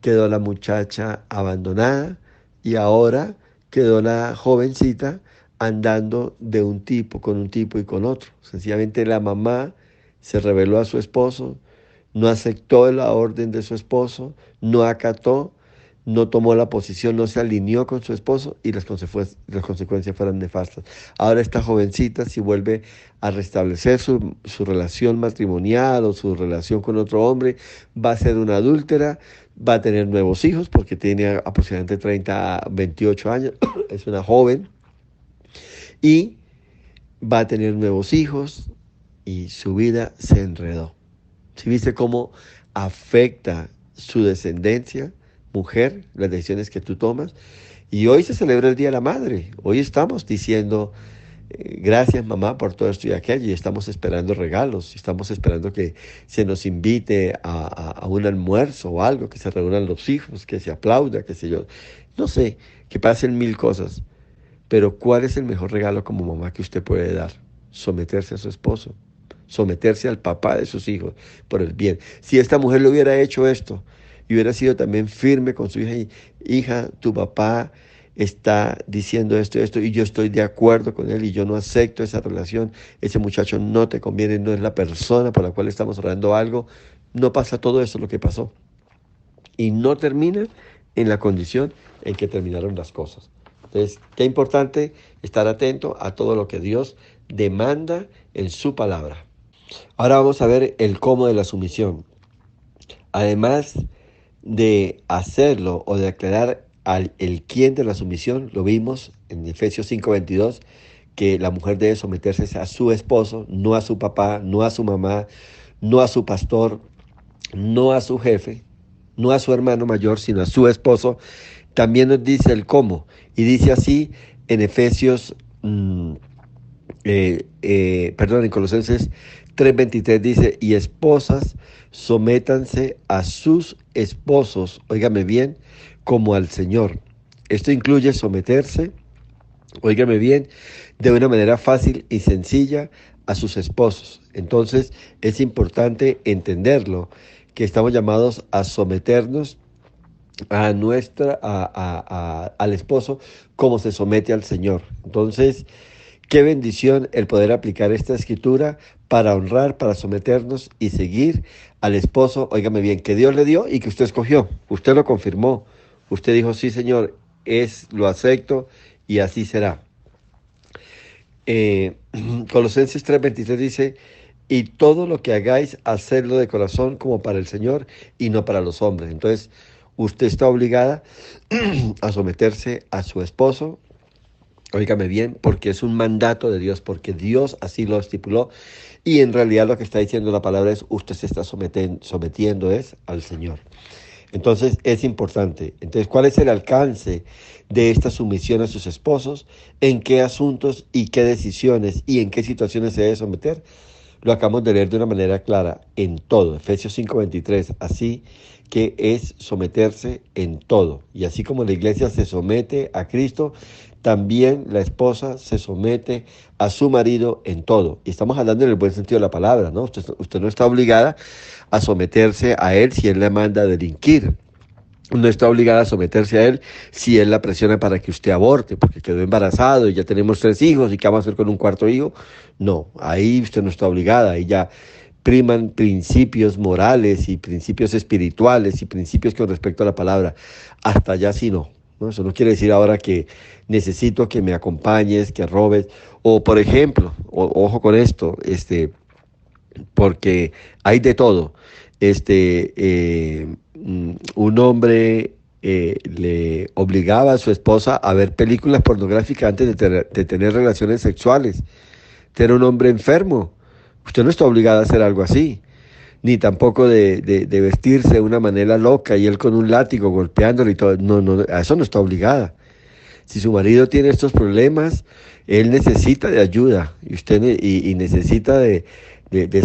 quedó la muchacha abandonada y ahora quedó la jovencita andando de un tipo, con un tipo y con otro. Sencillamente la mamá se rebeló a su esposo, no aceptó la orden de su esposo, no acató, no tomó la posición, no se alineó con su esposo y las consecuencias fueron nefastas. Ahora esta jovencita, si vuelve a restablecer su relación matrimonial o su relación con otro hombre, va a ser una adúltera, va a tener nuevos hijos porque tiene aproximadamente 30 a 28 años, es una joven, y va a tener nuevos hijos y su vida se enredó. ¿Sí viste cómo afecta su descendencia, mujer, las decisiones que tú tomas? Y hoy se celebra el Día de la Madre. Hoy estamos diciendo gracias mamá por todo esto y aquello, y estamos esperando regalos, estamos esperando que se nos invite a un almuerzo o algo, que se reúnan los hijos, que se aplauda, qué sé yo. No sé, que pasen mil cosas. Pero ¿cuál es el mejor regalo como mamá que usted puede dar? Someterse a su esposo, someterse al papá de sus hijos por el bien. Si esta mujer le hubiera hecho esto y hubiera sido también firme con su hija y, hija, tu papá está diciendo esto, y yo estoy de acuerdo con él y yo no acepto esa relación, ese muchacho no te conviene, no es la persona por la cual estamos orando algo, no pasa todo eso lo que pasó. Y no termina en la condición en que terminaron las cosas. Entonces, qué importante estar atento a todo lo que Dios demanda en su palabra. Ahora vamos a ver el cómo de la sumisión. Además de hacerlo o de aclarar el quién de la sumisión, lo vimos en Efesios 5:22, que la mujer debe someterse a su esposo, no a su papá, no a su mamá, no a su pastor, no a su jefe, no a su hermano mayor, sino a su esposo. También nos dice el cómo, y dice así en Efesios, en Colosenses 3:23 dice, y esposas, sométanse a sus esposos, óigame bien, como al Señor. Esto incluye someterse, óigame bien, de una manera fácil y sencilla a sus esposos. Entonces es importante entenderlo, que estamos llamados a someternos al esposo como se somete al Señor. Entonces, qué bendición el poder aplicar esta escritura para honrar, para someternos y seguir al esposo, óigame bien, que Dios le dio y que usted escogió. Usted lo confirmó. Usted dijo, sí, Señor, lo acepto y así será. Eh, Colosenses 3:23 dice, y todo lo que hagáis, hacedlo de corazón como para el Señor y no para los hombres. Entonces, usted está obligada a someterse a su esposo, óigame bien, porque es un mandato de Dios, porque Dios así lo estipuló, y en realidad lo que está diciendo la palabra es, usted se está sometiendo es al Señor. Entonces es importante. Entonces, ¿cuál es el alcance de esta sumisión a sus esposos? ¿En qué asuntos y qué decisiones y en qué situaciones se debe someter? Lo acabamos de leer de una manera clara, en todo. Efesios 5:23, así que es someterse en todo. Y así como la iglesia se somete a Cristo, también la esposa se somete a su marido en todo. Y estamos hablando en el buen sentido de la palabra, ¿no? Usted no está obligada a someterse a él si él le manda a delinquir. No está obligada a someterse a él si él la presiona para que usted aborte, porque quedó embarazado y ya tenemos 3 hijos y qué vamos a hacer con un cuarto hijo. No, ahí usted no está obligada, ahí ya priman principios morales y principios espirituales y principios con respecto a la palabra. Hasta allá sí no. ¿No? Eso no quiere decir ahora que necesito que me acompañes, que robes, o por ejemplo, ojo con esto, porque hay de todo. un hombre le obligaba a su esposa a ver películas pornográficas antes de tener relaciones sexuales. Usted era un hombre enfermo. Usted no está obligado a hacer algo así, ni tampoco de vestirse de una manera loca y él con un látigo golpeándole y todo. No, no, a eso no está obligada. Si su marido tiene estos problemas, él necesita de ayuda y necesita de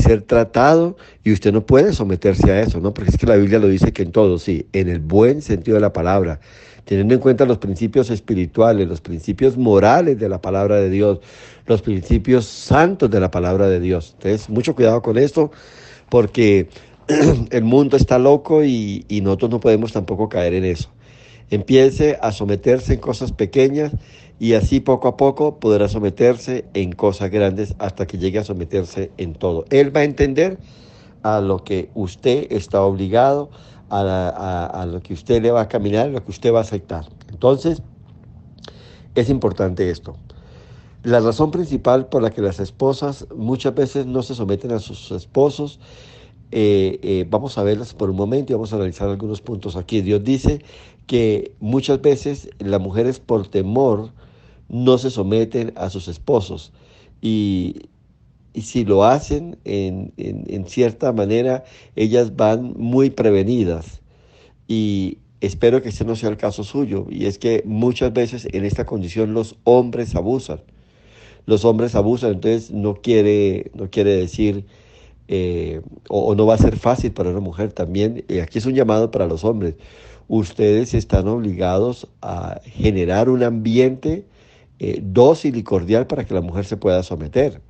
ser tratado, y usted no puede someterse a eso, ¿no? Porque es que la Biblia lo dice que en todo, sí, en el buen sentido de la palabra, teniendo en cuenta los principios espirituales, los principios morales de la palabra de Dios, los principios santos de la palabra de Dios. Entonces, mucho cuidado con esto, porque el mundo está loco y nosotros no podemos tampoco caer en eso. Empiece a someterse en cosas pequeñas y así poco a poco podrá someterse en cosas grandes hasta que llegue a someterse en todo. Él va a entender a lo que usted está obligado, a lo que usted le va a caminar, a lo que usted va a aceptar. Entonces, es importante esto. La razón principal por la que las esposas muchas veces no se someten a sus esposos, vamos a verlas por un momento y vamos a analizar algunos puntos aquí. Dios dice que muchas veces las mujeres por temor no se someten a sus esposos, y, y si lo hacen en cierta manera, ellas van muy prevenidas, y espero que ese no sea el caso suyo. Y es que muchas veces en esta condición los hombres abusan. Los hombres abusan, entonces no quiere decir o no va a ser fácil para una mujer también. Aquí es un llamado para los hombres. Ustedes están obligados a generar un ambiente dócil y cordial para que la mujer se pueda someter.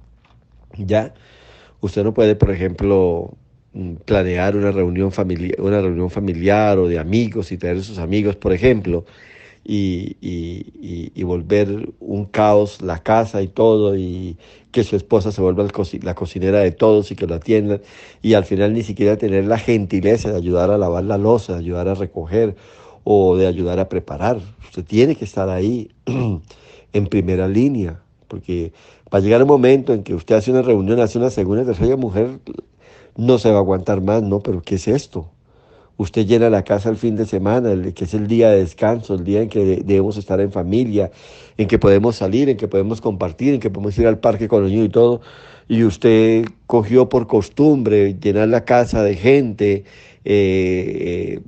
¿Ya? Usted no puede, por ejemplo, planear una reunión familiar o de amigos y traer a sus amigos, por ejemplo, y volver un caos la casa y todo, y que su esposa se vuelva la cocinera de todos y que lo atiendan, y al final ni siquiera tener la gentileza de ayudar a lavar la loza, de ayudar a recoger o de ayudar a preparar. Usted tiene que estar ahí en primera línea, porque va a llegar un momento en que usted hace una reunión, hace una segunda, tercera, mujer no se va a aguantar más, ¿no? Pero ¿qué es esto? Usted llena la casa el fin de semana, que es el día de descanso, el día en que debemos estar en familia, en que podemos salir, en que podemos compartir, en que podemos ir al parque con los niños y todo. Y usted cogió por costumbre llenar la casa de gente, eh,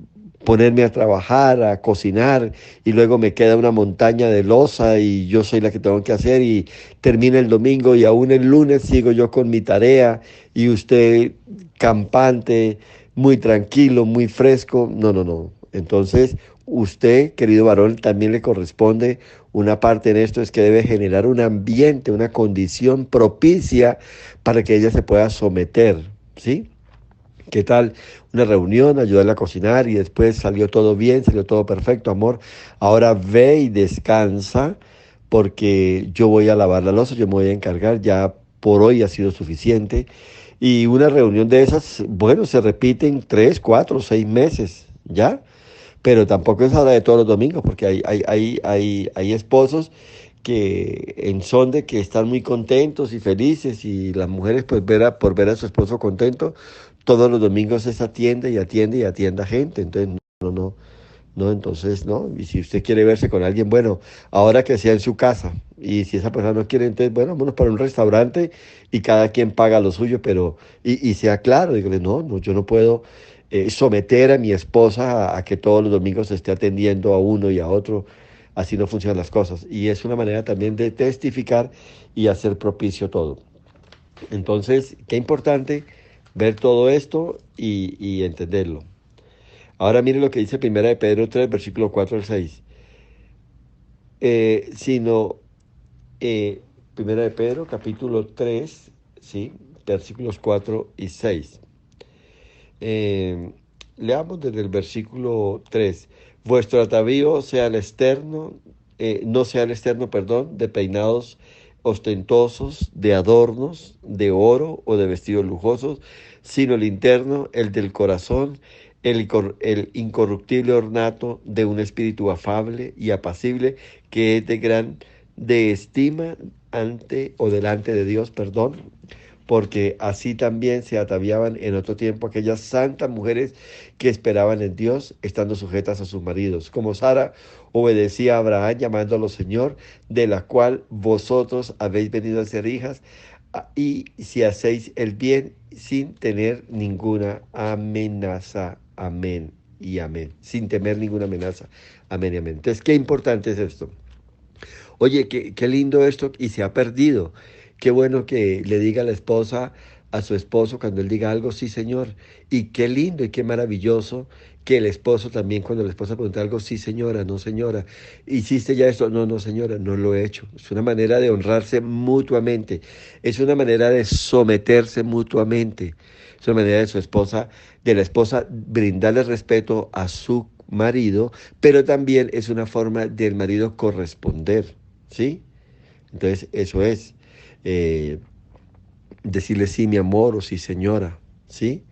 ponerme a trabajar, a cocinar, y luego me queda una montaña de loza y yo soy la que tengo que hacer, y termina el domingo y aún el lunes sigo yo con mi tarea, y usted campante, muy tranquilo, muy fresco. No, no, no. Entonces, usted, querido varón, también le corresponde una parte en esto, es que debe generar un ambiente, una condición propicia para que ella se pueda someter, ¿sí? ¿Qué tal una reunión, ayudarle a cocinar y después salió todo bien, salió todo perfecto, amor? Ahora ve y descansa porque yo voy a lavar la loza, yo me voy a encargar, ya por hoy ha sido suficiente. Y una reunión de esas, bueno, se repiten 3, 4, 6 meses, ¿ya? Pero tampoco es ahora de todos los domingos, porque hay esposos que en son de que están muy contentos y felices, y las mujeres pues por ver a su esposo contento, todos los domingos es atiende y atiende y atienda gente. Entonces, no, no, no, entonces, no. Y si usted quiere verse con alguien, bueno, ahora que sea en su casa. Y si esa persona no quiere, entonces, bueno, vámonos para un restaurante y cada quien paga lo suyo, pero, y sea claro, dígale, no, no, yo no puedo someter a mi esposa a que todos los domingos se esté atendiendo a uno y a otro. Así no funcionan las cosas. Y es una manera también de testificar y hacer propicio todo. Entonces, qué importante ver todo esto y entenderlo. Ahora mire lo que dice Primera de Pedro 3, versículo 4 al 6. Sino, Primera de Pedro, capítulo 3, ¿sí? Versículos 4 y 6. Eh, Leamos desde el versículo 3. Vuestro atavío sea el externo, no sea el externo, perdón, de peinados ostentosos, de adornos, de oro o de vestidos lujosos, sino el interno, el del corazón, el incorruptible ornato de un espíritu afable y apacible, que es de gran de estima ante o delante de Dios, perdón, porque así también se ataviaban en otro tiempo aquellas santas mujeres que esperaban en Dios, estando sujetas a sus maridos, como Sara obedecía a Abraham llamándolo Señor, de la cual vosotros habéis venido a ser hijas, y si hacéis el bien sin tener ninguna amenaza. Amén y amén. Sin temer ninguna amenaza. Amén y amén. Entonces, qué importante es esto. Oye, qué lindo esto y se ha perdido. Qué bueno que le diga a la esposa a su esposo cuando él diga algo, sí, señor. Y qué lindo y qué maravilloso que el esposo también cuando la esposa pregunta algo, sí, señora, no, señora. ¿Hiciste ya esto? No, no, señora, no lo he hecho. Es una manera de honrarse mutuamente. Es una manera de someterse mutuamente. Es una manera de la esposa brindarle respeto a su marido, pero también es una forma del marido corresponder, ¿sí? Entonces, eso es decirle sí, mi amor, o sí, señora, ¿sí?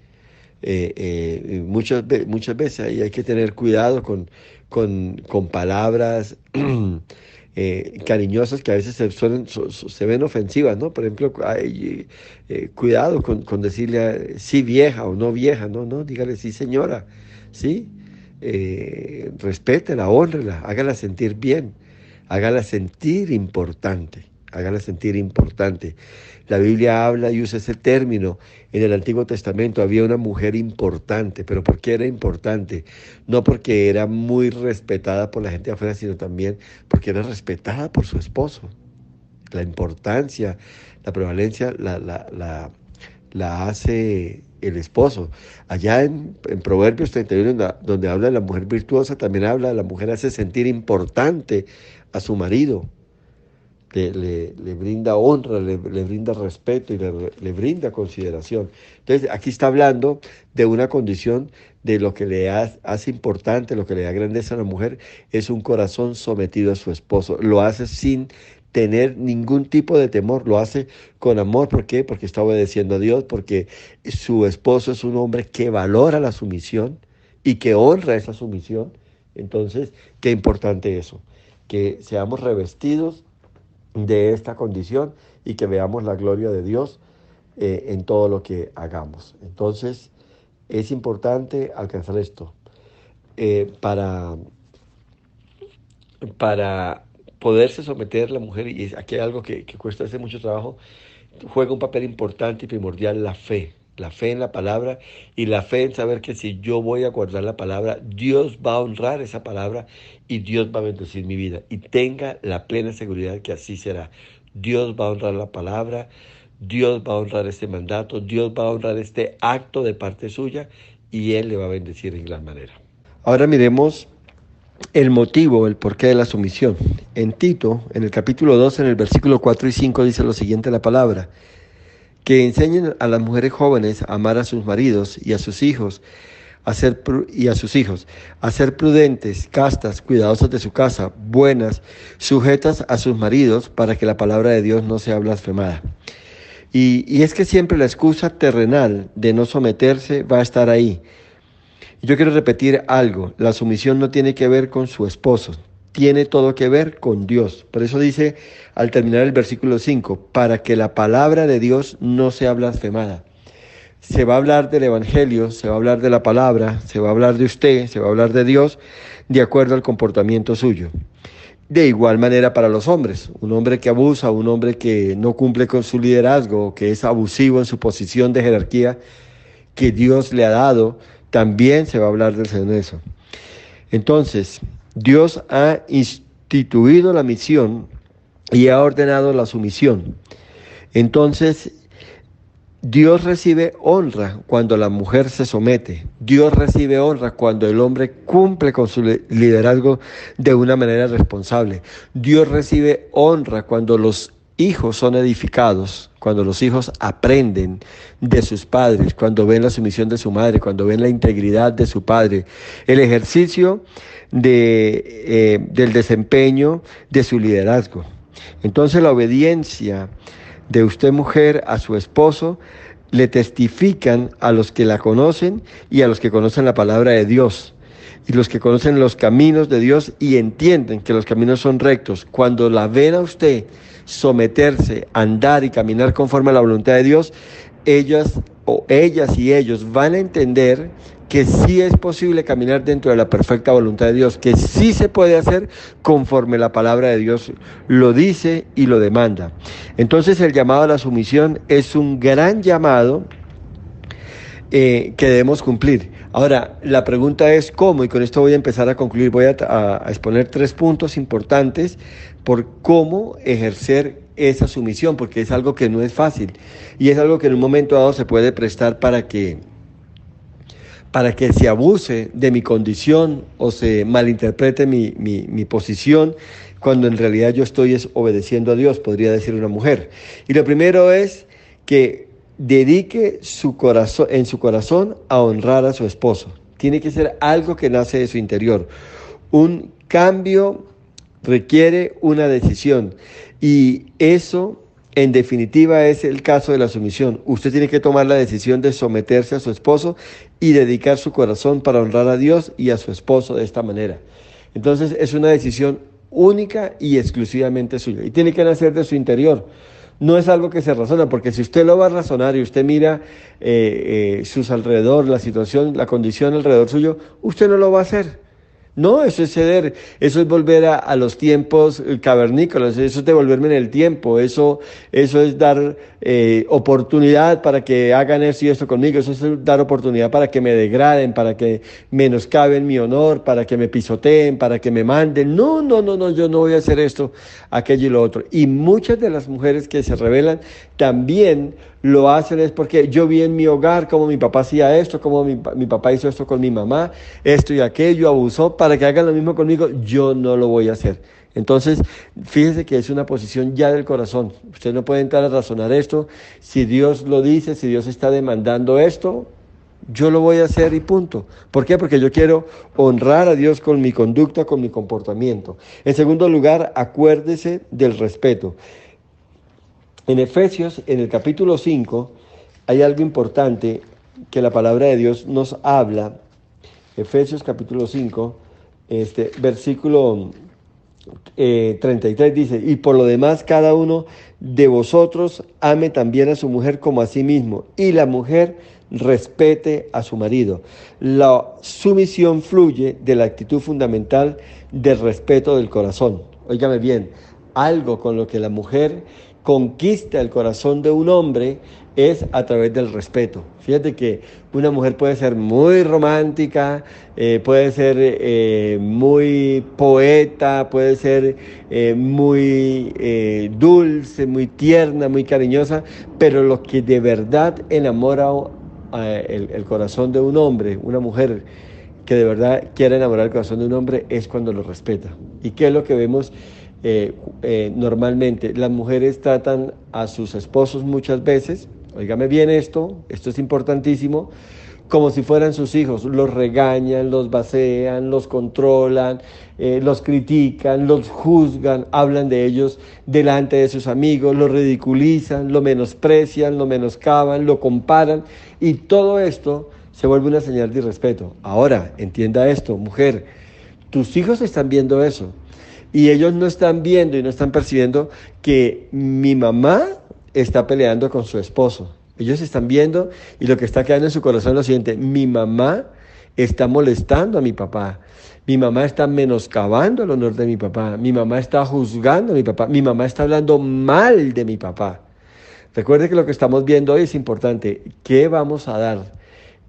Muchas veces ahí hay que tener cuidado con palabras cariñosas que a veces se ven ofensivas, ¿no? Por ejemplo, cuidado con decirle sí vieja o no vieja, no, no, dígale sí señora, ¿sí? Respétela, hónrela, hágala sentir bien, hágala sentir importante. Hágala sentir importante. La Biblia habla y usa ese término. En el Antiguo Testamento había una mujer importante, pero ¿por qué era importante? No porque era muy respetada por la gente de afuera, sino también porque era respetada por su esposo. La importancia, la prevalencia la hace el esposo. Allá en Proverbios 31, donde habla de la mujer virtuosa, también habla de la mujer hace sentir importante a su marido. Le brinda honra, le brinda respeto y le brinda consideración. Entonces, aquí está hablando de una condición de lo que le hace importante, lo que le da grandeza a la mujer, es un corazón sometido a su esposo. Lo hace sin tener ningún tipo de temor, lo hace con amor. ¿Por qué? Porque está obedeciendo a Dios, porque su esposo es un hombre que valora la sumisión y que honra esa sumisión. Entonces, qué importante eso, que seamos revestidos de esta condición y que veamos la gloria de Dios en todo lo que hagamos. Entonces, es importante alcanzar esto. Para poderse someter la mujer, y aquí hay algo que cuesta hacer mucho trabajo, juega un papel importante y primordial la fe en la palabra y la fe en saber que si yo voy a guardar la palabra, Dios va a honrar esa palabra y Dios va a bendecir mi vida. Y tenga la plena seguridad que así será. Dios va a honrar la palabra, Dios va a honrar este mandato, Dios va a honrar este acto de parte suya y Él le va a bendecir en gran manera. Ahora miremos el motivo, el porqué de la sumisión. En Tito, en el capítulo 2, en el versículo 4 y 5 dice lo siguiente la palabra: que enseñen a las mujeres jóvenes a amar a sus maridos y a sus hijos, a ser prudentes, castas, cuidadosas de su casa, buenas, sujetas a sus maridos, para que la palabra de Dios no sea blasfemada. Y es que siempre la excusa terrenal de no someterse va a estar ahí. Yo quiero repetir algo: la sumisión no tiene que ver con su esposo, tiene todo que ver con Dios. Por eso dice al terminar el versículo 5, para que la palabra de Dios no sea blasfemada. Se va a hablar del Evangelio, se va a hablar de la palabra, se va a hablar de usted, se va a hablar de Dios, de acuerdo al comportamiento suyo. De igual manera para los hombres, un hombre que abusa, un hombre que no cumple con su liderazgo, que es abusivo en su posición de jerarquía que Dios le ha dado, también se va a hablar de eso. Entonces, Dios ha instituido la misión y ha ordenado la sumisión. Entonces, Dios recibe honra cuando la mujer se somete. Dios recibe honra cuando el hombre cumple con su liderazgo de una manera responsable. Dios recibe honra cuando los hijos son edificados, cuando los hijos aprenden de sus padres, cuando ven la sumisión de su madre, cuando ven la integridad de su padre, el ejercicio del desempeño de su liderazgo. Entonces la obediencia de usted, mujer, a su esposo le testifican a los que la conocen y a los que conocen la palabra de Dios, y los que conocen los caminos de Dios y entienden que los caminos son rectos. Cuando la ven a usted someterse, andar y caminar conforme a la voluntad de Dios, ellas y ellos van a entender que sí es posible caminar dentro de la perfecta voluntad de Dios, que sí se puede hacer conforme la palabra de Dios lo dice y lo demanda. Entonces el llamado a la sumisión es un gran llamado que debemos cumplir. Ahora, la pregunta es cómo, y con esto voy a empezar a concluir. Voy a exponer 3 puntos importantes por cómo ejercer esa sumisión, porque es algo que no es fácil y es algo que en un momento dado se puede prestar para que se abuse de mi condición o se malinterprete mi posición, cuando en realidad yo estoy obedeciendo a Dios, podría decir una mujer. Y lo primero es que dedique en su corazón a honrar a su esposo. Tiene que ser algo que nace de su interior. Un cambio requiere una decisión, y eso en definitiva es el caso de la sumisión. Usted tiene que tomar la decisión de someterse a su esposo y dedicar su corazón para honrar a Dios y a su esposo de esta manera. Entonces es una decisión única y exclusivamente suya, y tiene que nacer de su interior. No es algo que se razona, porque si usted lo va a razonar y usted mira sus alrededor, la situación, la condición alrededor suyo, usted no lo va a hacer. No, eso es ceder, eso es volver a los tiempos cavernícolas, eso es devolverme en el tiempo, eso es dar oportunidad para que hagan esto y esto conmigo, eso es dar oportunidad para que me degraden, para que menoscaben mi honor, para que me pisoteen, para que me manden. No, yo no voy a hacer esto, aquello y lo otro. Y muchas de las mujeres que se rebelan también lo hacen es porque yo vi en mi hogar cómo mi papá hacía esto, cómo mi papá hizo esto con mi mamá, esto y aquello, abusó, para que hagan lo mismo conmigo, yo no lo voy a hacer. Entonces, fíjese que es una posición ya del corazón. Usted no puede entrar a razonar esto. Si Dios lo dice, si Dios está demandando esto, yo lo voy a hacer y punto. ¿Por qué? Porque yo quiero honrar a Dios con mi conducta, con mi comportamiento. En segundo lugar, acuérdese del respeto. En Efesios, en el capítulo 5, hay algo importante que la palabra de Dios nos habla. Efesios capítulo 5, versículo 33 dice: y por lo demás cada uno de vosotros ame también a su mujer como a sí mismo, y la mujer respete a su marido. La sumisión fluye de la actitud fundamental del respeto del corazón. Óigame bien, algo con lo que la mujer conquista el corazón de un hombre es a través del respeto. Fíjate que una mujer puede ser muy romántica, puede ser muy poeta, puede ser muy dulce, muy tierna, muy cariñosa, pero lo que de verdad enamora el corazón de un hombre, una mujer que de verdad quiere enamorar el corazón de un hombre, es cuando lo respeta. ¿Y qué es lo que vemos? Normalmente las mujeres tratan a sus esposos muchas veces, óigame bien esto es importantísimo, como si fueran sus hijos. Los regañan, los vacían, los controlan, los critican, los juzgan, hablan de ellos delante de sus amigos, los ridiculizan, lo menosprecian, lo menoscaban, lo comparan, y todo esto se vuelve una señal de irrespeto. Ahora, entienda esto, mujer, tus hijos están viendo eso. Y ellos no están viendo y no están percibiendo que mi mamá está peleando con su esposo. Ellos están viendo, y lo que está quedando en su corazón es lo siguiente: mi mamá está molestando a mi papá. Mi mamá está menoscabando el honor de mi papá. Mi mamá está juzgando a mi papá. Mi mamá está hablando mal de mi papá. Recuerde que lo que estamos viendo hoy es importante. ¿Qué vamos a dar?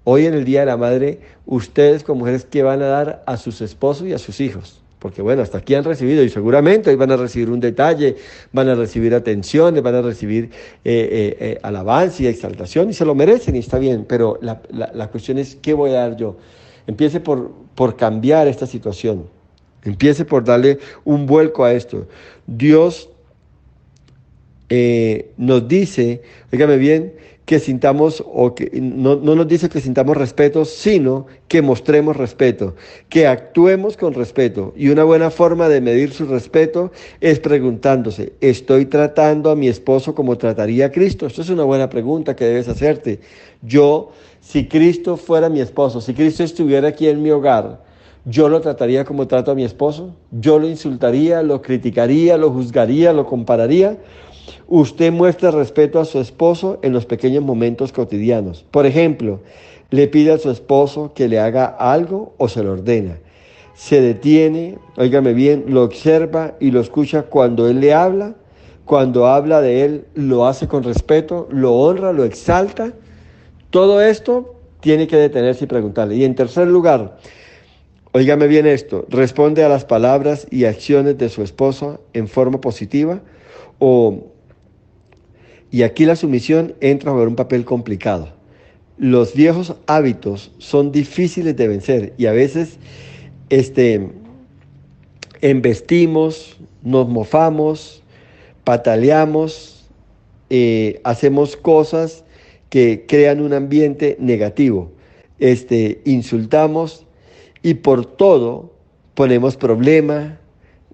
Hoy en el Día de la Madre, ustedes como mujeres, ¿qué van a dar a sus esposos y a sus hijos? Porque bueno, hasta aquí han recibido, y seguramente hoy van a recibir un detalle, van a recibir atenciones, van a recibir alabanza y exaltación, y se lo merecen y está bien, pero la cuestión es, ¿qué voy a dar yo? Empiece por cambiar esta situación, empiece por darle un vuelco a esto. Dios nos dice, óigame bien, que sintamos, o que no nos dice que sintamos respeto, sino que mostremos respeto, que actuemos con respeto. Y una buena forma de medir su respeto es preguntándose: ¿estoy tratando a mi esposo como trataría a Cristo? Esto es una buena pregunta que debes hacerte. Yo, si Cristo fuera mi esposo, si Cristo estuviera aquí en mi hogar, ¿Yo lo trataría como trato a mi esposo? ¿Yo lo insultaría, lo criticaría, lo juzgaría, lo compararía? Usted muestra respeto a su esposo en los pequeños momentos cotidianos. Por ejemplo, le pide a su esposo que le haga algo o se lo ordena. Se detiene, óigame bien, lo observa y lo escucha cuando él le habla. Cuando habla de él, lo hace con respeto, lo honra, lo exalta. Todo esto tiene que detenerse y preguntarle. Y en tercer lugar, óigame bien esto, responde a las palabras y acciones de su esposo en forma positiva y aquí la sumisión entra a jugar un papel complicado. Los viejos hábitos son difíciles de vencer y a veces embestimos, nos mofamos, pataleamos, hacemos cosas que crean un ambiente negativo. Insultamos y por todo ponemos problema,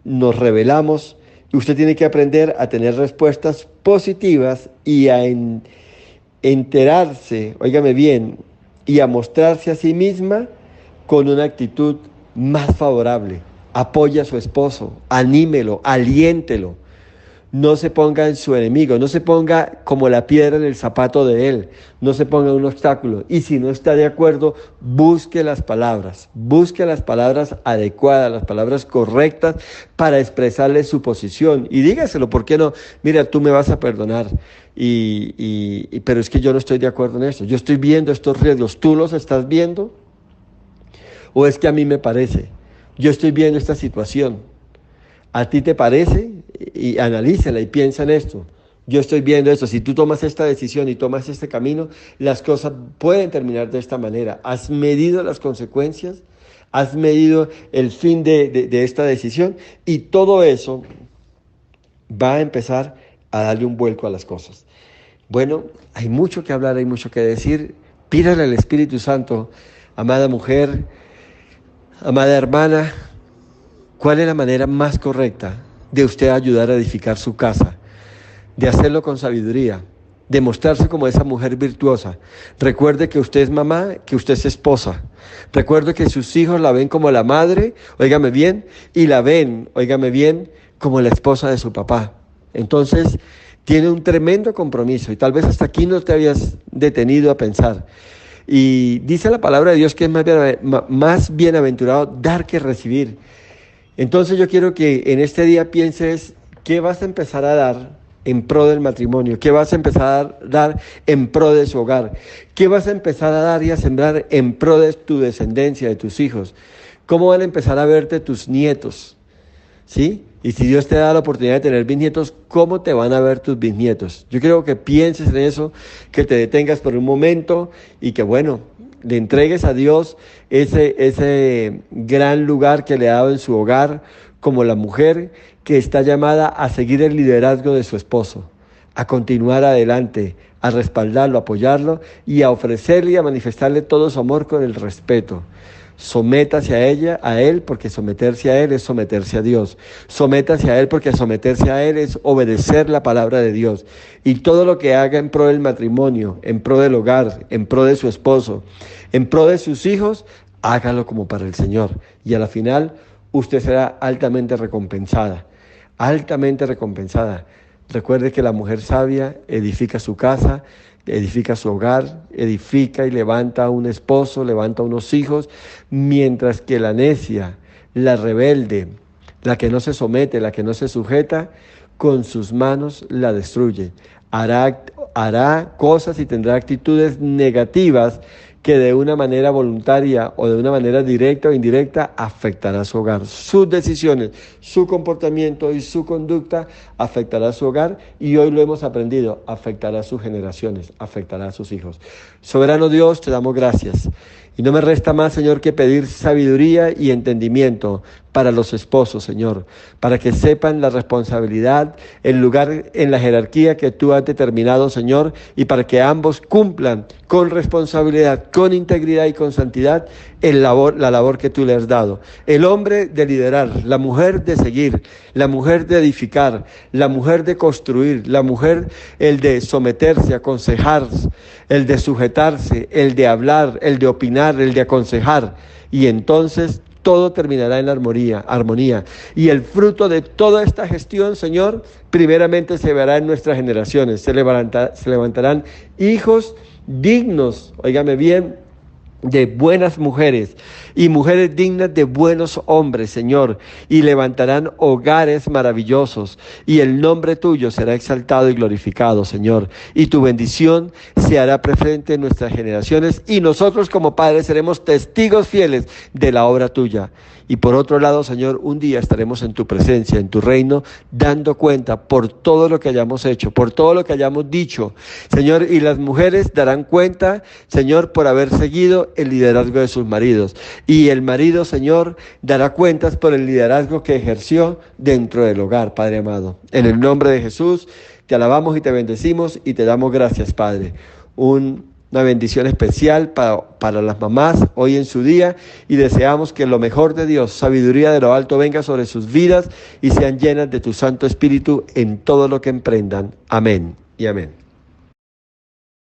nos rebelamos. Y usted tiene que aprender a tener respuestas positivas y a enterarse, óigame bien, y a mostrarse a sí misma con una actitud más favorable. Apoya a su esposo, anímelo, aliéntelo. No se ponga en su enemigo, no se ponga como la piedra en el zapato de él, no se ponga un obstáculo. Y si no está de acuerdo, busque las palabras adecuadas, las palabras correctas para expresarle su posición. Y dígaselo, ¿por qué no? Mira, tú me vas a perdonar, pero es que yo no estoy de acuerdo en esto. Yo estoy viendo estos riesgos, ¿tú los estás viendo? ¿O es que a mí me parece? Yo estoy viendo esta situación. ¿A ti te parece? Y analícela y piensa en esto. Yo estoy viendo esto. Si tú tomas esta decisión y tomas este camino, las cosas pueden terminar de esta manera. ¿Has medido las consecuencias? ¿Has medido el fin de esta decisión? Y todo eso va a empezar a darle un vuelco a las cosas. Bueno, hay mucho que hablar, hay mucho que decir. Pídale al Espíritu Santo, amada mujer, amada hermana, ¿cuál es la manera más correcta de usted ayudar a edificar su casa? De hacerlo con sabiduría, de mostrarse como esa mujer virtuosa. Recuerde que usted es mamá, que usted es esposa. Recuerde que sus hijos la ven como la madre, óigame bien, y la ven, óigame bien, como la esposa de su papá. Entonces, tiene un tremendo compromiso y tal vez hasta aquí no te habías detenido a pensar. Y dice la palabra de Dios que es más bienaventurado dar que recibir. Entonces yo quiero que en este día pienses qué vas a empezar a dar en pro del matrimonio, qué vas a empezar a dar en pro de su hogar, qué vas a empezar a dar y a sembrar en pro de tu descendencia, de tus hijos, cómo van a empezar a verte tus nietos, ¿sí? Y si Dios te da la oportunidad de tener bisnietos, ¿cómo te van a ver tus bisnietos? Yo quiero que pienses en eso, que te detengas por un momento y que bueno, le entregues a Dios ese gran lugar que le ha dado en su hogar, como la mujer que está llamada a seguir el liderazgo de su esposo, a continuar adelante, a respaldarlo, a apoyarlo y a ofrecerle y a manifestarle todo su amor con el respeto. Sométase a él, porque someterse a él es someterse a Dios. Sométase a él, porque someterse a él es obedecer la palabra de Dios. Y todo lo que haga en pro del matrimonio, en pro del hogar, en pro de su esposo, en pro de sus hijos, hágalo como para el Señor. Y a la final, usted será altamente recompensada. Altamente recompensada. Recuerde que la mujer sabia edifica su casa, edifica su hogar, edifica y levanta a un esposo, levanta a unos hijos, mientras que la necia, la rebelde, la que no se somete, la que no se sujeta, con sus manos la destruye. Hará cosas y tendrá actitudes negativas que de una manera voluntaria o de una manera directa o indirecta afectará su hogar. Sus decisiones, su comportamiento y su conducta afectará su hogar y hoy lo hemos aprendido, afectará a sus generaciones, afectará a sus hijos. Soberano Dios, te damos gracias. Y no me resta más, Señor, que pedir sabiduría y entendimiento para los esposos, Señor, para que sepan la responsabilidad, el lugar en la jerarquía que tú has determinado, Señor, y para que ambos cumplan con responsabilidad, con integridad y con santidad la labor que tú le has dado. El hombre de liderar, la mujer de seguir, la mujer de edificar, la mujer de construir, la mujer el de someterse, aconsejar, el de sujetarse, el de hablar, el de opinar, el de aconsejar. Y entonces todo terminará en la armonía. Y el fruto de toda esta gestión, Señor, primeramente se verá en nuestras generaciones. Se levantarán hijos dignos, óigame bien, de buenas mujeres y mujeres dignas de buenos hombres, Señor, y levantarán hogares maravillosos, y el nombre tuyo será exaltado y glorificado, Señor, y tu bendición se hará presente en nuestras generaciones, y nosotros como padres seremos testigos fieles de la obra tuya. Y por otro lado, Señor, un día estaremos en tu presencia, en tu reino, dando cuenta por todo lo que hayamos hecho, por todo lo que hayamos dicho, Señor, y las mujeres darán cuenta, Señor, por haber seguido el liderazgo de sus maridos. Y el marido, Señor, dará cuentas por el liderazgo que ejerció dentro del hogar, Padre amado. En el nombre de Jesús, te alabamos y te bendecimos y te damos gracias, Padre. Una bendición especial para las mamás hoy en su día, y deseamos que lo mejor de Dios, sabiduría de lo alto, venga sobre sus vidas y sean llenas de tu Santo Espíritu en todo lo que emprendan. Amén y amén.